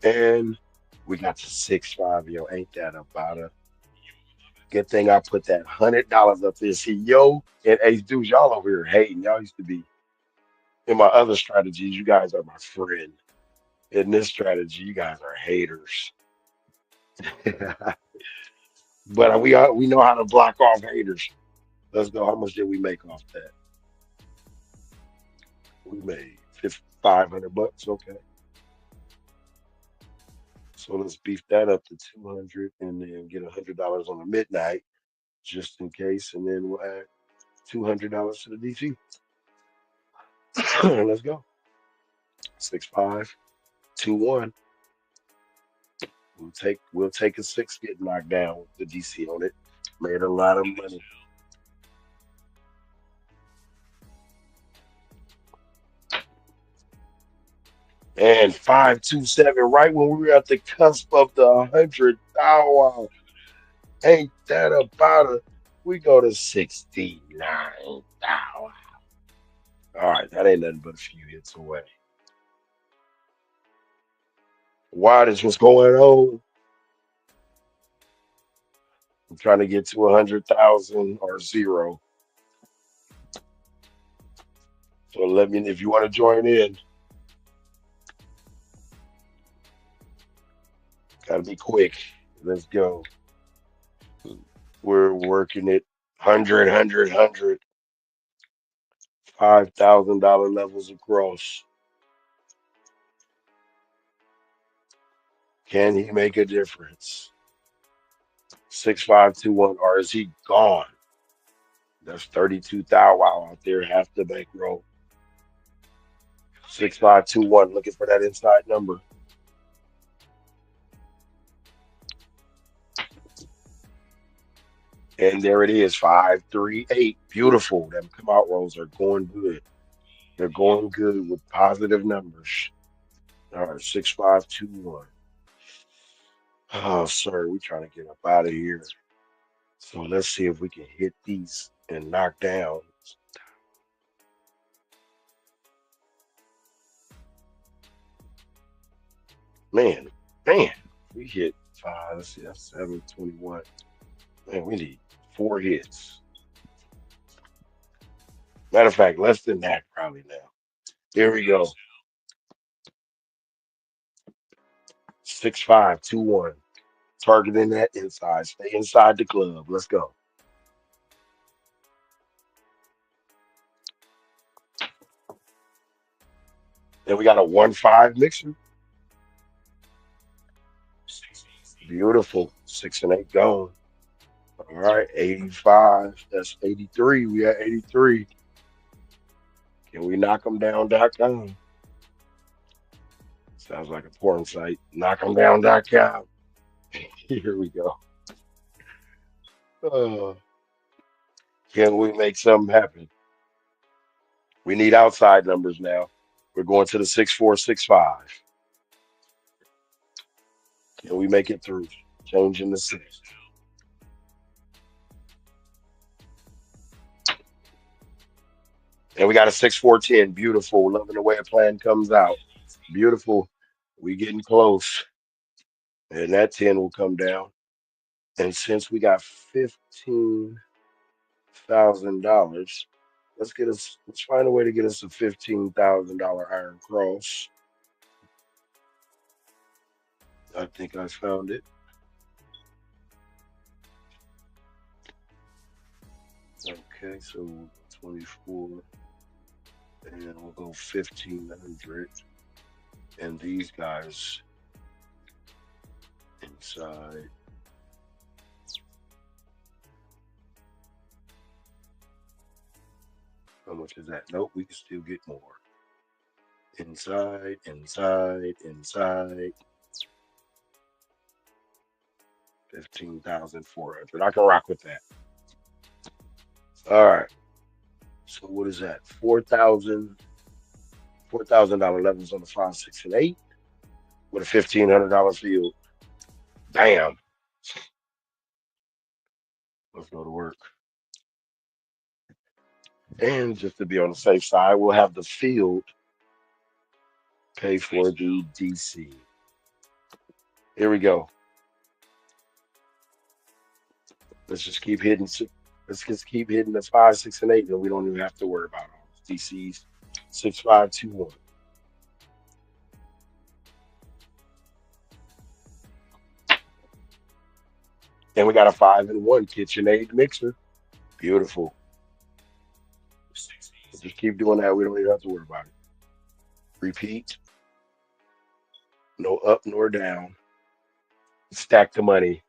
And we got the 6-5. Yo, ain't that about a good thing I put that $100 up there? See, yo, and Ace Deuce, y'all over here hating. Y'all used to be in my other strategies. You guys are my friend. In this strategy, you guys are haters. But we know how to block off haters. Let's go. How much did we make off that? We made 500 bucks. Okay. So let's beef that up to 200 and then get $100 on the midnight just in case. And then we'll add $200 to the DC. Let's go. 6-5-2-1. We'll take a six get knocked down with the DC on it. Made a lot of money. And 527, right when we were at the cusp of the 100. Oh, ain't that about it? We go to 69. Wow. All right, that ain't nothing but a few hits away. What is what's going on? I'm trying to get to 100,000 or zero. So let me, if you want to join in, gotta be quick. Let's go. We're working it 100, $5,000 levels across. Can he make a difference? 6-5-2-1, or is he gone? That's 32 thou wow out there, half the bankroll. 6-5-2-1, looking for that inside number. And there it is, 5-3-8. Beautiful. Them come out rolls are going good. They're going good with positive numbers. All right, 6-5-2-1. Oh, sir, we trying to get up out of here. So let's see if we can hit these and knock down. Man, man, we hit five. Let's see, that's 721. Man, we need four hits. Matter of fact, less than that probably now. Here we go. 6-5-2-1. Targeting that inside. Stay inside the club. Let's go. Then we got a 1-5 mixer. Beautiful. 6 and 8 gone. All right, 85. That's 83. We at 83. Can we knock them down.com? Sounds like a porn site. Knock'emdown.com. Here we go. Uh, can we make something happen? We need outside numbers now. We're going to the 6-4-6-5. Can we make it through? Changing the six. And we got a 6-4-10. Beautiful. Loving the way a plan comes out. Beautiful. We getting close. And that 10 will come down. And since we got $15,000, let's find a way to get us a $15,000 iron cross. I think I found it. Okay, so 24, and we'll go 1,500. And these guys inside. How much is that? Nope, we can still get more. Inside, inside, inside. 15,400. I can rock with that. All right. So what is that? $4,000 levels on the 5, 6, and 8 with a $1,500 field. Bam. Let's go to work. And just to be on the safe side, we'll have the field pay for the DC. Here we go. Let's just keep hitting. Let's just keep hitting the 5, 6, and 8, and we don't even have to worry about all those DCs. 6-5-2-1. And we got a 5-1 KitchenAid mixer. Beautiful. Just keep doing that. We don't even have to worry about it. Repeat. No up nor down. Stack the money.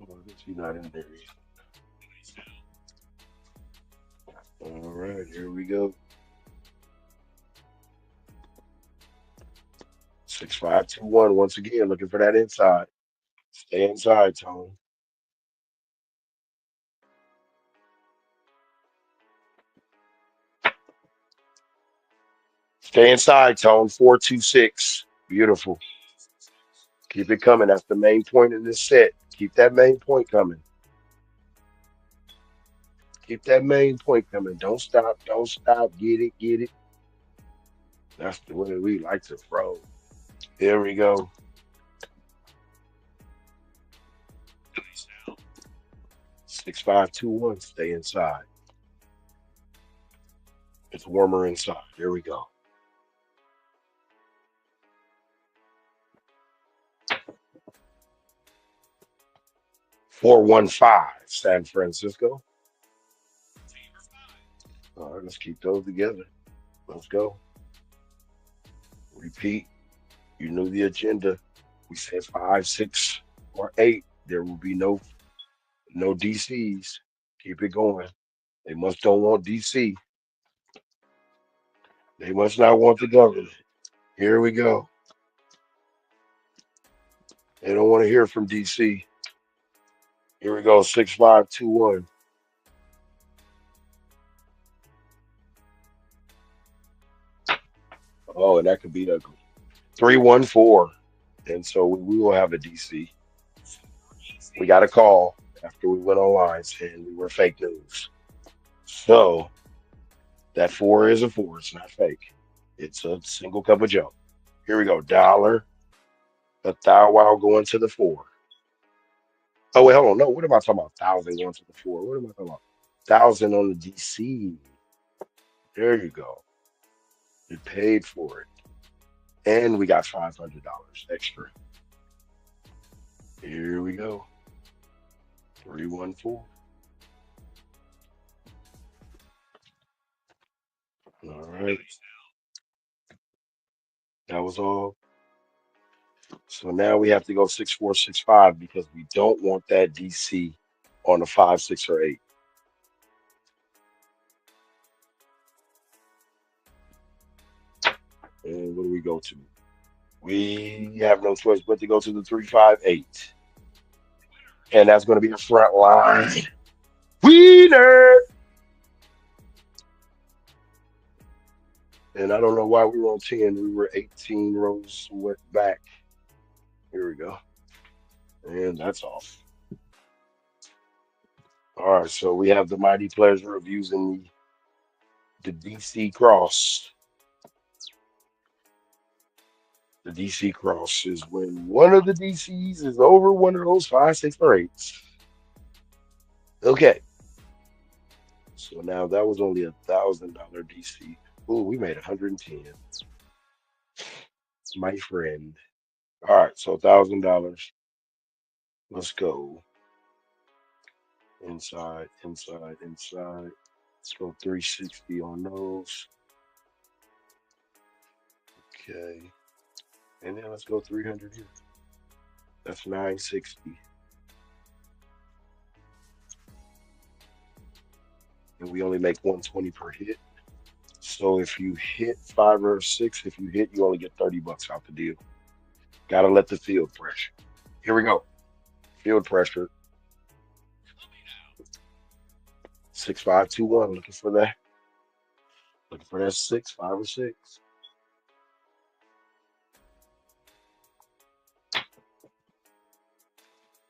Oh, I guess you're not in there yet. All right, here we go. 6521. Once again, looking for that inside. Stay inside, Tone. Stay inside, Tone. 426. Beautiful. Keep it coming. That's the main point in this set. Keep that main point coming. Keep that main point coming. Don't stop. Don't stop. Get it. Get it. That's the way we like to throw. Here we go. 6521. Stay inside. It's warmer inside. Here we go. 415. San Francisco. All right, let's keep those together. Let's go. Repeat. You knew the agenda. We said 5, 6, or 8. There will be no DCs. Keep it going. They must don't want DC. They must not want the government. Here we go. They don't want to hear from DC. Here we go. 6521. Oh, and that could be ugly. 314. And so we will have a DC. We got a call after we went online saying we were fake news. So that 4 is a 4. It's not fake. It's a single cup of Joe. Here we go. Dollar. A thou wow going to the 4. Oh, wait, hold on. No, what am I talking about? 1,000 going to the 4. What am I talking about? 1,000 on the DC. There you go. You paid for it. And we got $500 extra. Here we go. 314. All right. That was all. So now we have to go 6465 because we don't want that DC on a 5, 6, or 8. And what do we go to? We have no choice but to go to the 358. And that's going to be the front line. Wiener! And I don't know why we were on 10. We were 18 rows went back. Here we go. And that's off. All right, so we have the mighty pleasure of using the DC cross. The DC cross is when one of the DCs is over one of those 5, 6, or 8s. Okay. So now that was only $1,000 DC. Ooh, we made 110. My friend. All right, so $1,000. Let's go. Inside, inside, inside. Let's go 360 on those. Okay. And then let's go 300 here. That's 960. And we only make 120 per hit. So if you hit 5 or 6, if you hit, you only get 30 bucks out the deal. Gotta let the field pressure. Here we go. Field pressure. 6521. Looking for that. Looking for that 6, 5, or 6.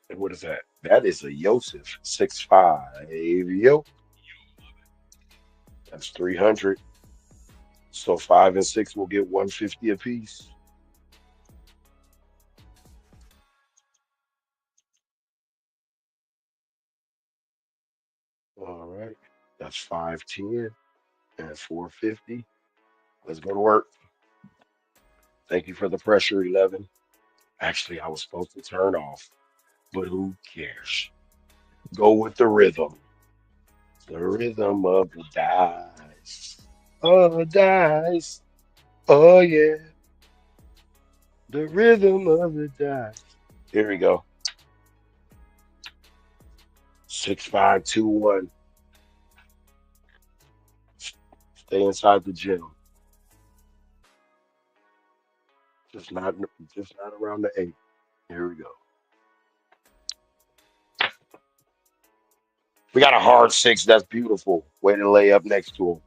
And what is that? That is a Yosef 6-5. Yo. That's 300. So 5 and 6 will get 150 apiece. All right. That's 510 and 450. Let's go to work. Thank you for the pressure, 11. Actually, I was supposed to turn off, but who cares? Go with the rhythm. The rhythm of the dice. Oh, dice. Oh, yeah. The rhythm of the dice. Here we go. 6521. Stay inside the gym. Just not just not around the 8. Here we go. We got a hard 6. That's beautiful. Way to lay up next to him.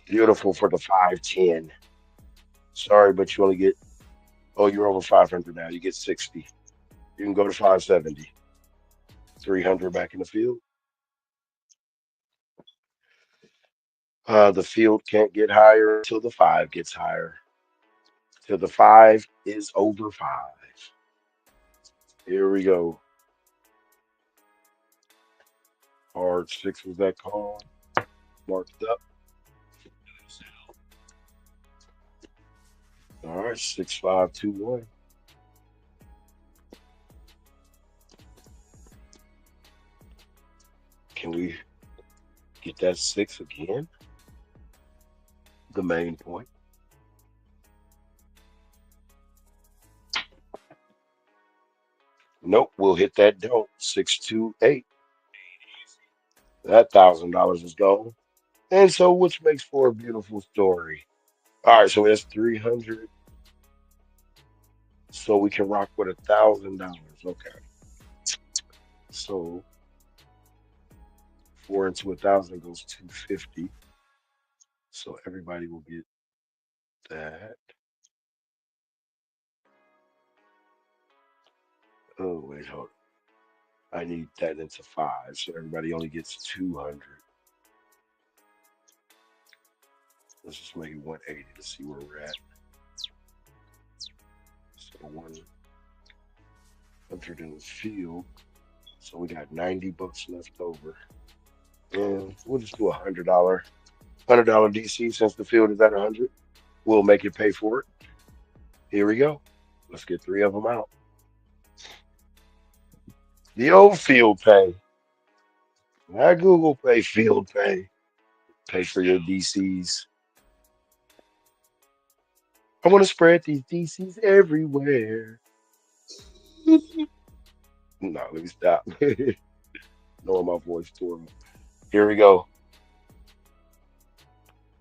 Beautiful for the 510. Sorry, but you only get, oh, you're over 500 now. You get 60. You can go to 570. 300 back in the field. The field can't get higher until the 5 gets higher. Till the 5 is over 5. Here we go. Hard 6 was that call. Marked up. All right, 6521. Can we get that 6 again? The main point. Nope, we'll hit that don't. 628. That $1,000 is gone. And so, which makes for a beautiful story. All right, so that's 300. So we can rock with $1,000. Okay. So 4 into 1,000 goes 250. So everybody will get that. Oh, wait, hold on. I need that into 5. So everybody only gets 200. Let's just make it 180 to see where we're at. So 100 in the field. So we got 90 bucks left over. And we'll just do $100 DC since the field is at 100. We'll make it pay for it. Here we go. Let's get 3 of them out. The old field pay. Not Google Pay, field pay. Pay for your DCs. I want to spread these DCs everywhere. No, let me stop. Knowing my voice tore up. Here we go.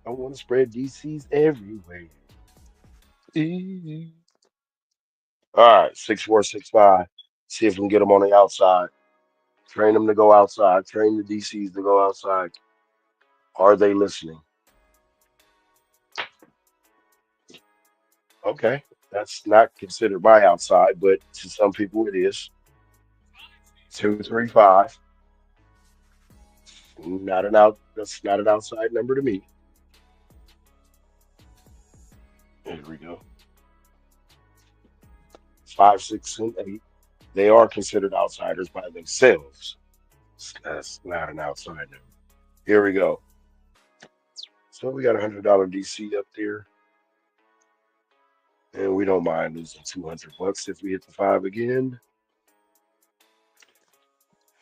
I want to spread DCs everywhere. All right, 6465. See if we can get them on the outside. Train them to go outside. Train the DCs to go outside. Are they listening? Okay, that's not considered my outside, but to some people it is. 235. Not an out. That's not an outside number to me. Here we go. 5, 6, and 8. They are considered outsiders by themselves. That's not an outside number. Here we go. So we got $100 DC up there, and we don't mind losing 200 bucks if we hit the 5 again.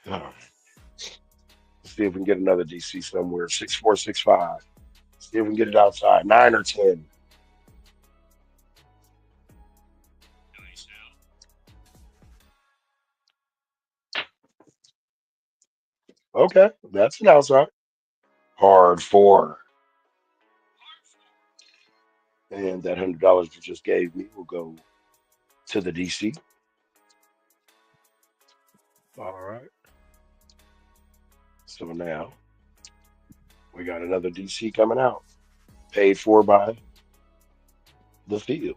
All right. Let's see if we can get another DC somewhere. 6465. See if we can get it outside. 9 or 10. Okay, that's an outside. Hard 4. And that $100 you just gave me will go to the DC. All right. So now we got another DC coming out, paid for by the field.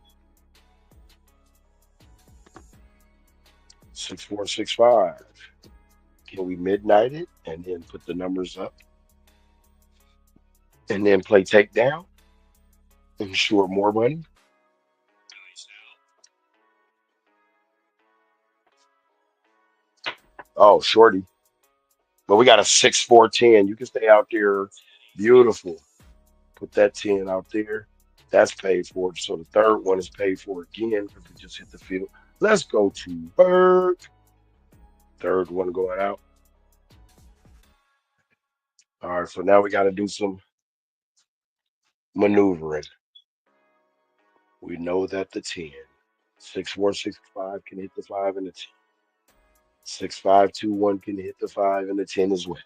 6465. Can we midnight it and then put the numbers up and then play takedown? Ensure more money. Oh, shorty. But we got a 6 4 10. You can stay out there. Beautiful. Put that 10 out there. That's paid for. So the third one is paid for again because we just hit the field. Let's go to Bird. Third one going out. All right, so now we got to do some maneuvering. We know that the 10, 6, 4, 6, 5 can hit the 5 and the 10. 6, 5, 2, 1 can hit the 5 and the 10 as well.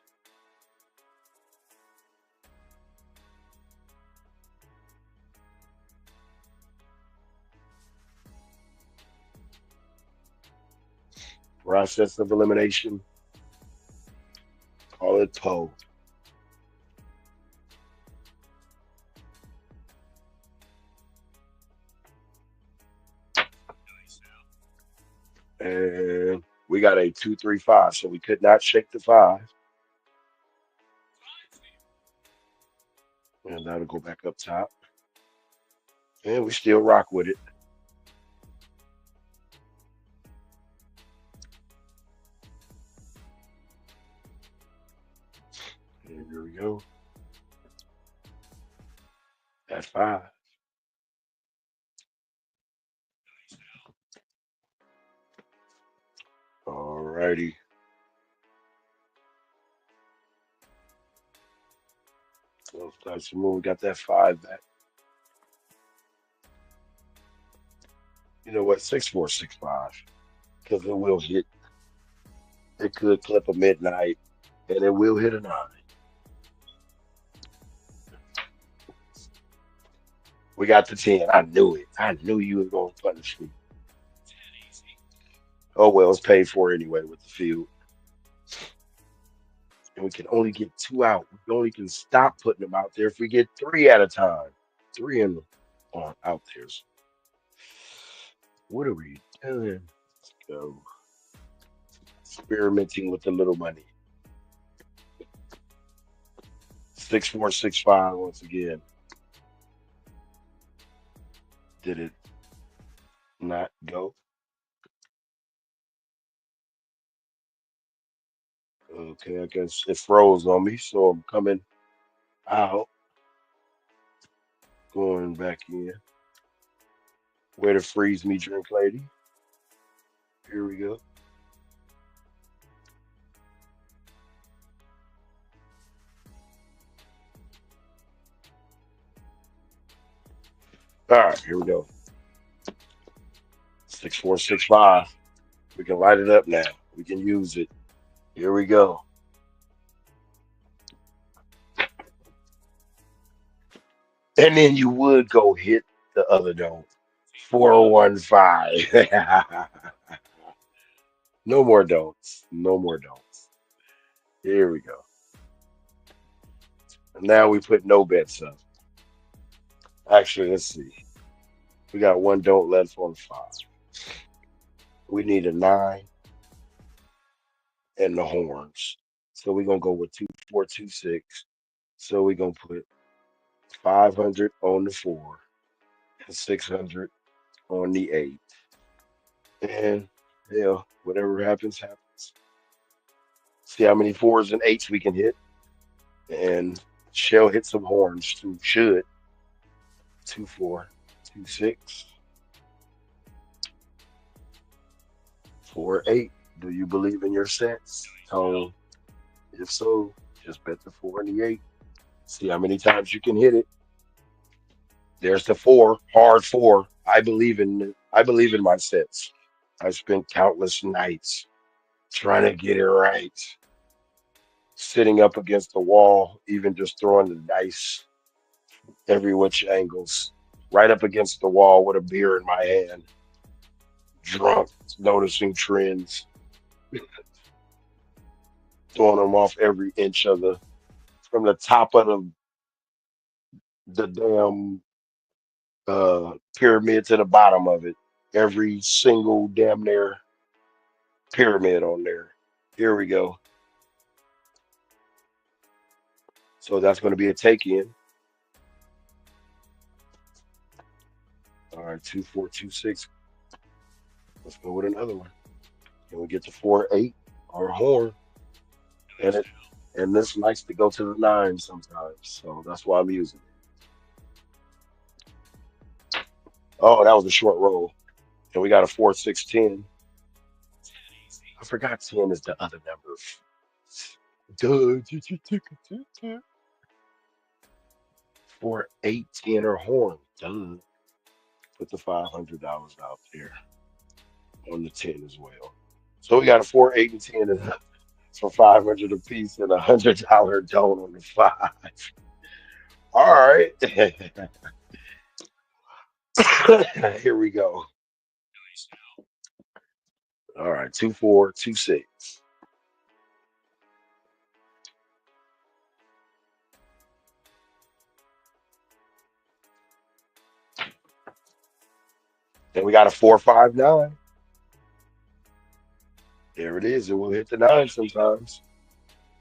Process of elimination, call it Poe. And we got a 2, 3, 5, so we could not shake the 5. And that'll go back up top. And we still rock with it. And here we go. That's 5. Alrighty. So that's the move. We got that 5 back. You know what? 6, 4, 6, 5. Because it will hit. It could clip a midnight. And it will hit a 9. We got the 10. I knew it. I knew you was going to punish me. Oh, well, it's paid for anyway with the field. And we can only get 2 out. We only can stop putting them out there if we get 3 at a time. 3 in on out there. So what are we doing? Let's go. Experimenting with the little money. 6, 4, 6, 5 once again. Did it not go? Okay, I guess it froze on me, so I'm coming out, going back in. Where to freeze me, drink lady? Here we go. All right, here we go. 6, 4, 6, 5. We can light it up now. We can use it. Here we go. And then you would go hit the other dome. 4, 1, 5. No more don'ts. No more don'ts. Here we go. And now we put no bets up. Actually, let's see. We got one don't left on 5. We need a 9 and the horns. So we're gonna go with 2, 4, 2, 6. So we're gonna put 500 on the 4 and 600 on the 8. And whatever happens, happens. See how many 4s and 8s we can hit. And Shell hit some horns too. Should. 2, 4, 2, 6. 4, 8. Do you believe in your sets, Tone? If so, just bet the 4 and the 8. See how many times you can hit it. There's the 4, hard 4. I believe in my sets. I spent countless nights trying to get it right, sitting up against the wall, even just throwing the dice every which angles, right up against the wall with a beer in my hand, drunk, noticing trends, throwing them off every inch of the from the top of the damn pyramid to the bottom of it. Every single damn near pyramid on there. Here we go. So that's going to be a take in. All right, 2, 4, 2, 6. Let's go with another one. Can we get to 4, 8 or horn? And it and this likes to go to the 9 sometimes. So that's why I'm using it. Oh, that was a short roll. And we got a 4, 6, 10. I forgot 10 is the other number. Duh, for 8, 10 or horn. Duh. Put the $500 out there on the 10 as well. So we got a 4, 8, and 10 for 500 apiece and $100 don on the five. All right. Here we go. All right. 2, 4, 2, 6. Then we got a 4, 5, 9. There it is. It will hit the 9 sometimes.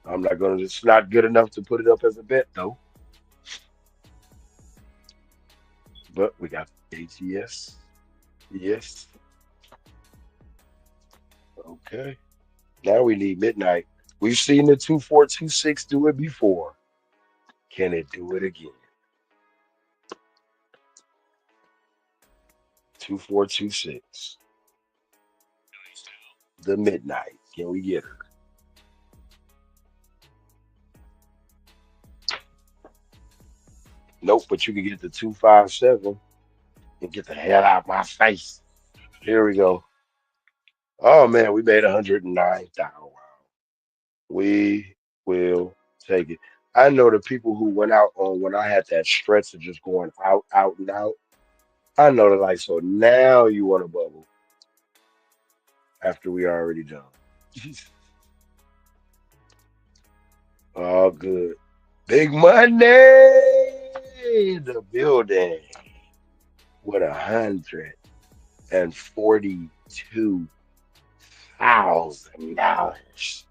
I'm not gonna. It's not good enough to put it up as a bet though. But we got ATS. Yes. Okay. Now we need midnight. We've seen the 2, 4, 2, 6 do it before. Can it do it again? 2, 4, 2, 6. The midnight. Can we get her? Nope. But you can get the 2, 5, 7 and get the hell out of my face. Here we go. Oh man, we made 109,000. We will take it. I know the people who went out on when I had that stretch of just going out, out, and out. I know they're like, so now you want to bubble after we already done. All good. Big money in the building with $142,000.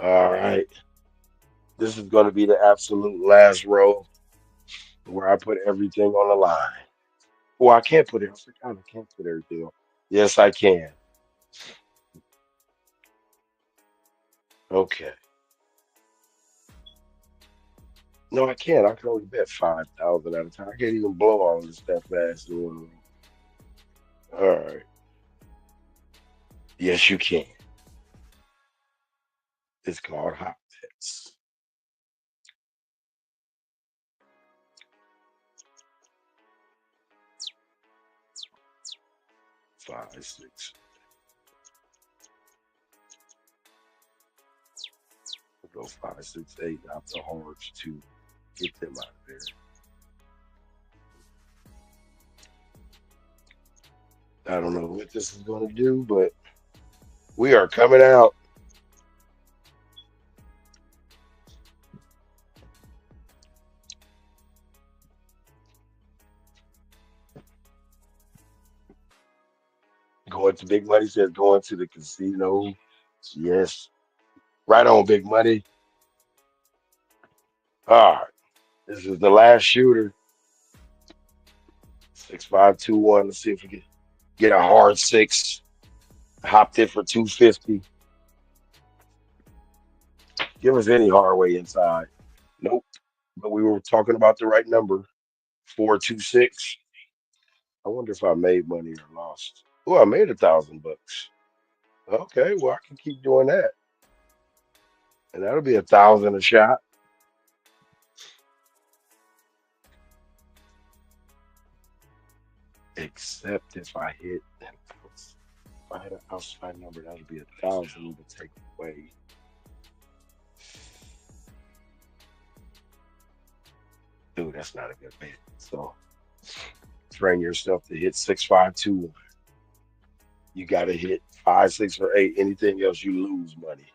All right. This is going to be the absolute last row where I put everything on the line. Well, I can't put it. I forgot I can't put everything on. Yes, I can. Okay. No, I can't. I can only bet 5,000 at a time. I can't even blow all this stuff fast. All right. Yes, you can. It's called hot bets. 5, 6. We'll go 5, 6, 8 out the horns to get them out of there. I don't know what this is going to do, but we are coming out. Going to Big Money says going to the casino. Yes. Right on, Big Money. All right. This is the last shooter. 6521. Let's see if we can get a hard six. Hopped it for 250. Give us any hard way inside. Nope. But we were talking about the right number. 426. I wonder if I made money or lost. Oh, I made $1,000. Okay, well I can keep doing that. And that'll be 1,000 a shot. Except if I hit if I had an outside number, that would be 1,000 to take away. Dude, that's not a good bet. So train yourself to hit 6, 5, 2, 1. You gotta hit 5, 6, or 8. Anything else, you lose money.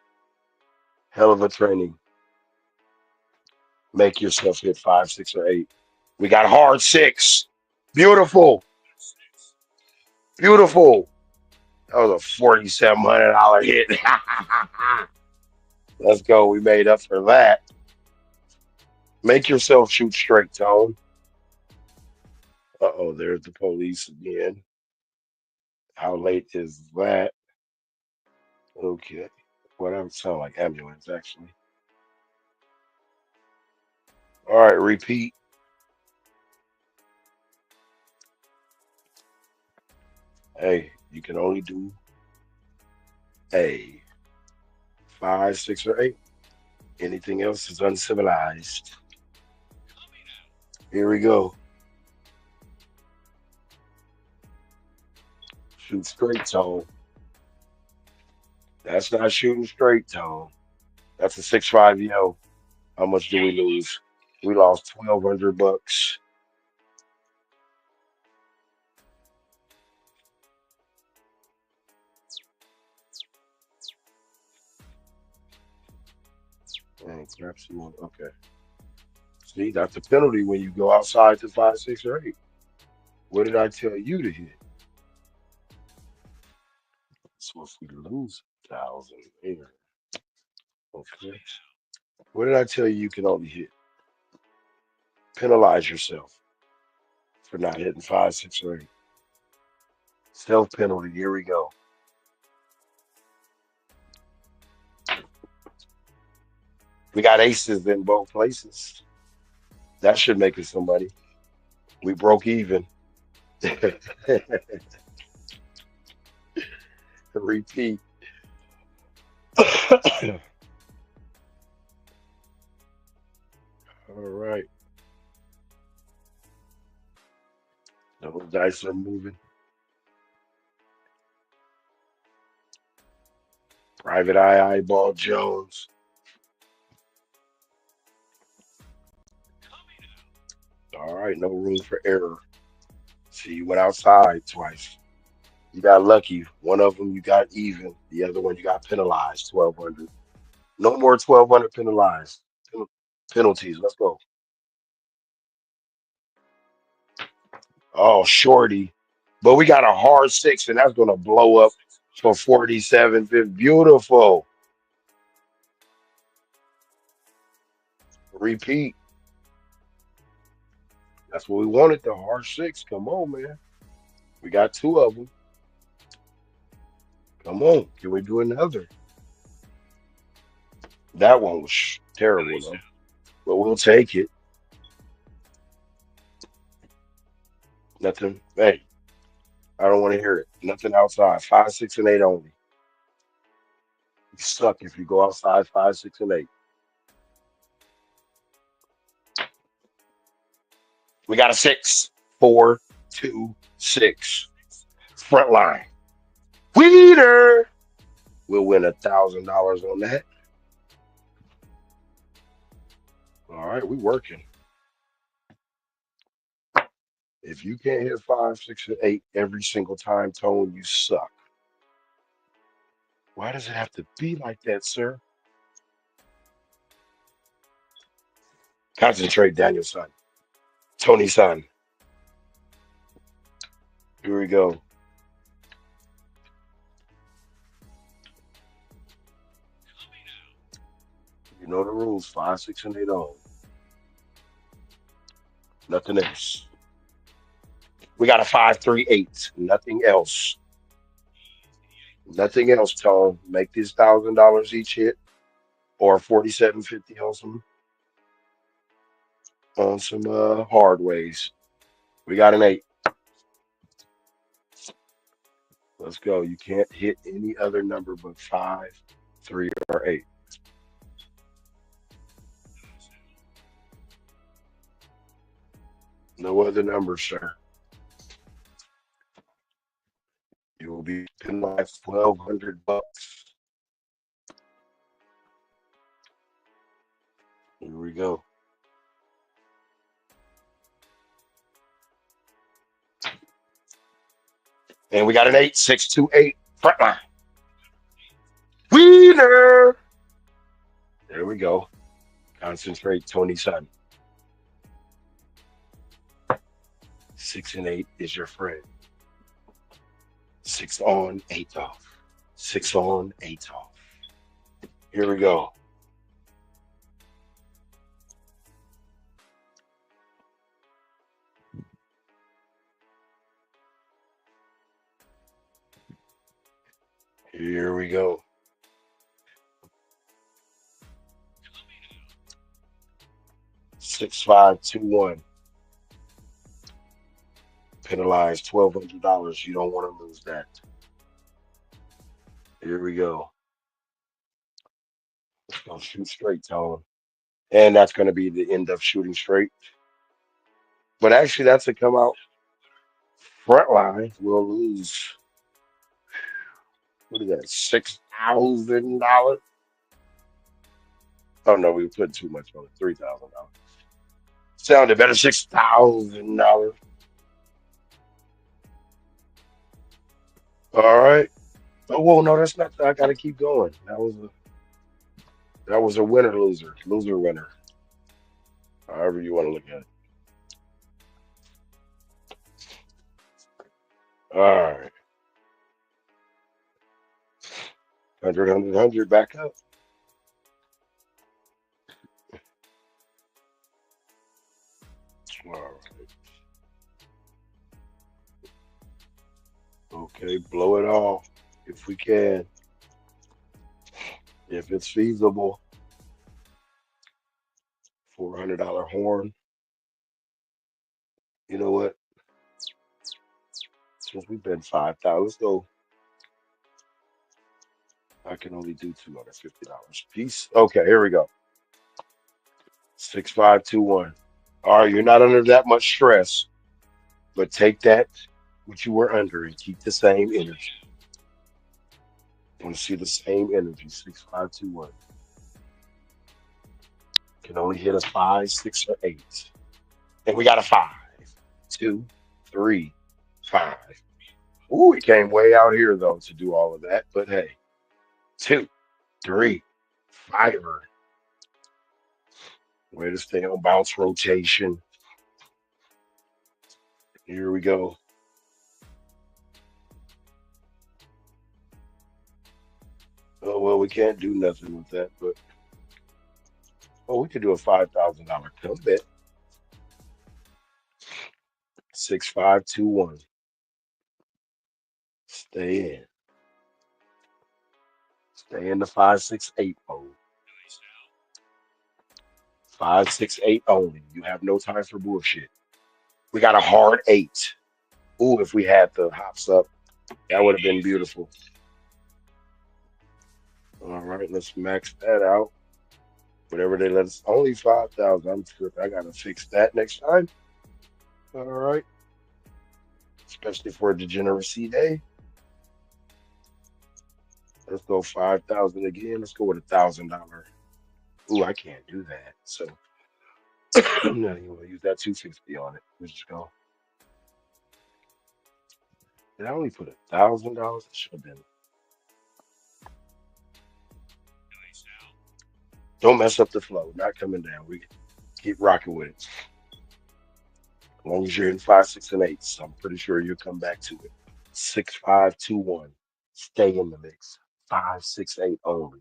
Hell of a training. Make yourself hit 5, 6, or 8. We got hard six. Beautiful. Beautiful. That was a $4,700 hit. Let's go. We made up for that. Make yourself shoot straight, Tone. Uh-oh, there's the police again. How late is that? Okay. Whatever sound like ambulance, actually. All right, repeat. Hey, you can only do A 5, 6, or 8. Anything else is uncivilized. Here we go. Shoot straight, Tone. That's not shooting straight, Tone. That's a 6-5 yo. How much do we lose? We lost 1,200 bucks. Dang, perhaps you want okay. See, that's a penalty when you go outside to 5, 6, or 8. What did I tell you to hit? So if we lose 1,000 here, okay. What did I tell you can only hit? Penalize yourself for not hitting 5, 6, or 8. Self penalty. Here we go. We got aces in both places. That should make us some money. We broke even. Repeat. All right. Those dice are moving. Private Eye Eyeball Jones. All right, no room for error. See, you went outside twice. You got lucky. One of them you got even. The other one you got penalized. 1,200. No more 1,200 penalized. Penalties. Let's go. Oh, shorty. But we got a hard 6, and that's gonna blow up for 47. Beautiful. Repeat. That's what we wanted. The hard 6. Come on, man. We got 2 of them. Come on. Can we do another? That one was terrible, though. But we'll take it. Nothing. Hey, I don't want to hear it. Nothing outside. 5, 6, and 8 only. You suck if you go outside 5, 6, and 8. We got a 6. 4, 2, 6. Front line. Weeder. We'll win $1,000 on that. All right, we working. If you can't hit 5, 6, and 8 every single time, Tone, you suck. Why does it have to be like that, sir? Concentrate, Daniel son. Tony son. Here we go. You know the rules. 5, 6, and 8 on. Nothing else. We got a 5, 3, 8. Nothing else. Nothing else, Tone. Make this $1,000 each hit, or 47.50 on some hard ways. We got an 8. Let's go. You can't hit any other number but 5, 3, or 8. No other numbers, sir. You will be penalized 1,200 bucks. Here we go. And we got an 8, 6, 2, 8 front line. Winner. There we go. Concentrate, Tony son. 6 and 8 is your friend. 6 on, 8 off. 6 on, 8 off. Here we go. Here we go. Six, 5, 2, 1. Penalized $1,200. You don't want to lose that. Here we go. Gonna shoot straight, Tone. And that's gonna be the end of shooting straight. But actually, that's a come out front line. We'll lose. What is that? $6,000? Oh no, we put too much on it. $3,000. Sounded better. $6,000. All right. Oh, whoa, no, that's not. I gotta keep going. That was a winner loser winner. However you want to look at it. All right, 100, back up. All right. Okay, blow it off if we can, if it's feasible. $400 horn. You know what? Since we've been 5,000, let's go. I can only do $250 piece. Okay, here we go. 6521. All right, you're not under that much stress, but take that what you were under and keep the same energy. I want to see the same energy. 6521. Can only hit a five, six, or eight. And we got a five, two, three, five. Ooh, it came way out here though to do all of that. But hey, two, three, fiver. Way to stay on bounce rotation. Here we go. Oh well, we can't do nothing with that, but we could do a $5,000 comeback. 6521. Stay in. Stay in the 568 mode. 568 only. You have no time for bullshit. We got a hard eight. Ooh, if we had the hops up, that would have been beautiful. All right, let's max that out. Whatever they let us, only 5,000. I'm tripping. I gotta fix that next time. All right, especially for a degeneracy day. Let's go 5,000 again. Let's go with $1,000. Ooh, I can't do that. So I'm not even gonna use that 250 on it. Let's just go. Did I only put $1,000? It should have been. Don't mess up the flow. Not coming down. We keep rocking with it. As long as you're in five, six, and eights, I'm pretty sure you'll come back to it. 6521. Stay in the mix. 568 only.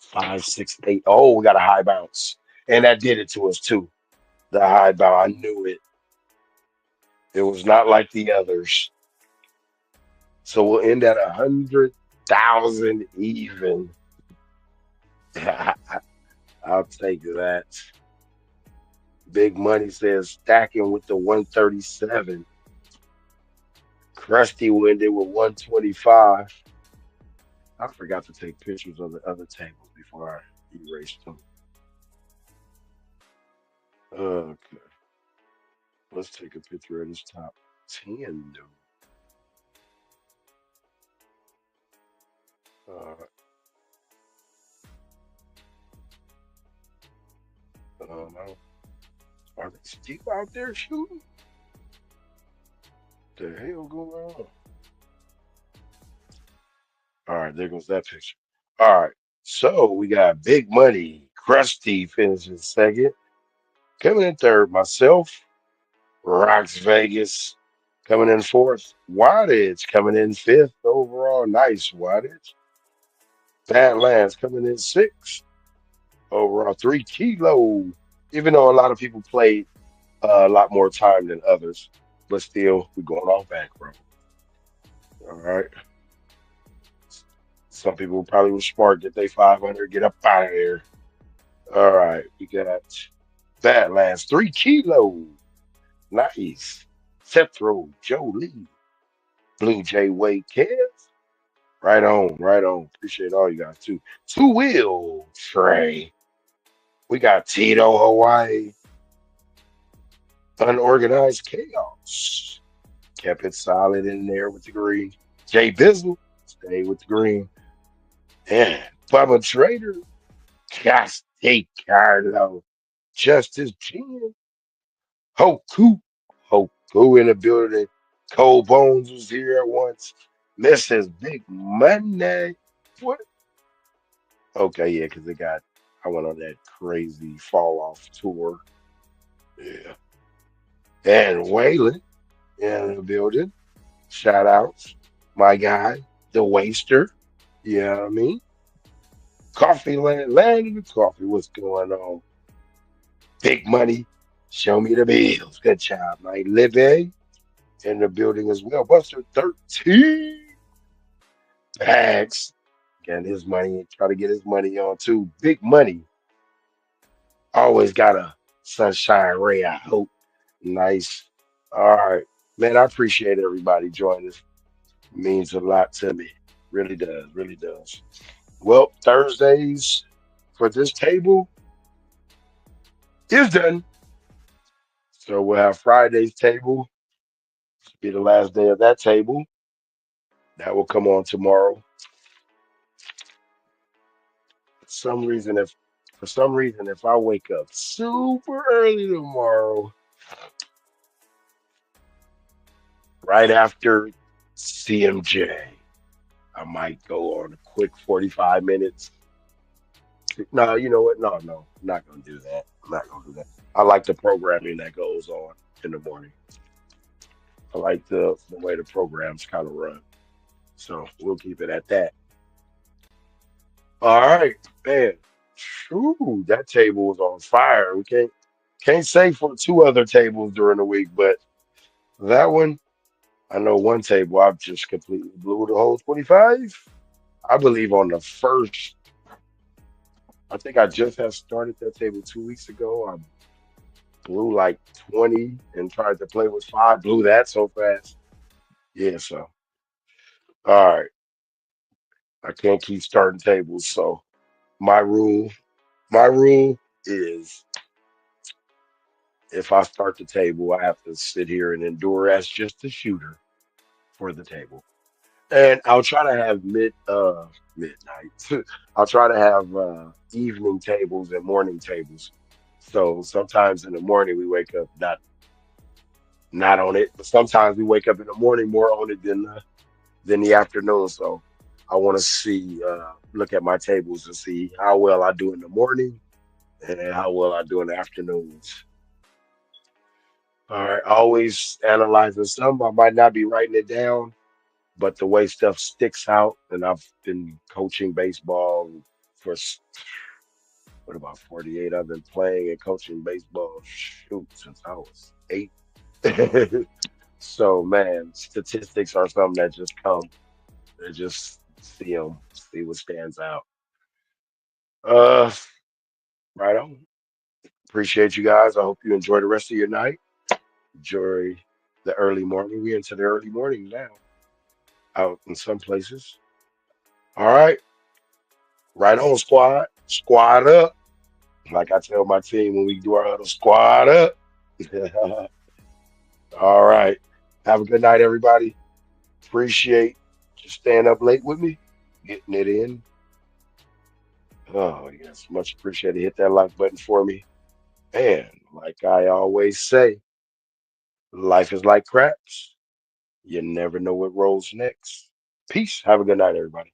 568. Oh, we got a high bounce. And that did it to us too. The high bounce. I knew it. It was not like the others. So we'll end at 100,000 even. I'll take that. Big Money says stacking with the 137. Krusty winded with 125. I forgot to take pictures of the other tables before I erased them. Okay, let's take a picture of this top 10 though. No. Are they still out there shooting? The hell going on? All right, there goes that picture. All right, so we got Big Money. Krusty finishes second. Coming in third, myself. Rocks Vegas coming in fourth. Wattage coming in fifth overall. Nice Wattage. Badlands coming in sixth overall. 3 kilo. Even though a lot of people played a lot more time than others, but still, we're going off back, bro. All right. Some people probably were smart, get they 500, get up out of there. All right. We got Badlands. 3 kilo. Nice. Cethro, Joe Lee. Blue Jay Wade Kev. Right on, right on. Appreciate all you guys too. Two wheel Trey. We got Tito Hawaii, unorganized chaos. Kept it solid in there with the green. Jay Bizzle stayed with the green. And Bubba Trader, Castate Carlo, Justice Jim, Hoku, Hoku in the building. Cole Bones was here at once. Mrs. Big Monday. What? Okay, yeah, because I went on that crazy fall off tour. Yeah. And Waylon in the building. Shout outs. My guy, the waster. You know what I mean? Coffee land in the coffee. What's going on? Big money. Show me the bills. Good job, man. Libby in the building as well. Buster 13 bags. Getting his money. Try to get his money on too. Big money. Always got a sunshine ray, I hope. Nice. All right. Man, I appreciate everybody joining us. Means a lot to me. Really does. Really does. Well, Thursdays for this table is done. So we'll have Friday's table. Be the last day of that table. That will come on tomorrow. Some reason if For some reason if I wake up super early tomorrow, right after CMJ, I might go on a quick 45 minutes. No, you know what? No, I'm not gonna do that. I'm not gonna do that. I like the programming that goes on in the morning. I like the way the programs kind of run. So we'll keep it at that. All right, man. Ooh, that table was on fire. We can't say for two other tables during the week, but that one, I know one table I've just completely blew the whole 25. I believe on the first, I think I just had started that table 2 weeks ago. I blew like 20 and tried to play with five, blew that so fast. Yeah, so all right. I can't keep starting tables. So my rule, my rule is if I start the table, I have to sit here and endure as just a shooter for the table. And I'll try to have midnight. I'll try to have evening tables and morning tables. So sometimes in the morning we wake up not on it, but sometimes we wake up in the morning more on it than the afternoon. So I want to see look at my tables and see how well I do in the morning and how well I do in the afternoons. All right, always analyzing some. I might not be writing it down, but the way stuff sticks out, and I've been coaching baseball for what about 48? I've been playing and coaching baseball shoot since I was 8. So man, statistics are something that just come and just see them, see what stands out. Uh, right on. Appreciate you guys. I hope you enjoy the rest of your night. Enjoy the early morning. We into the early morning now, out in some places. All right, right on, squad. Squad up. Like I tell my team when we do our huddle, squad up. All right. Have a good night, everybody. Appreciate you staying up late with me, getting it in. Oh, yes. Much appreciated. Hit that like button for me. And like I always say, life is like craps. You never know what rolls next. Peace. Have a good night, everybody.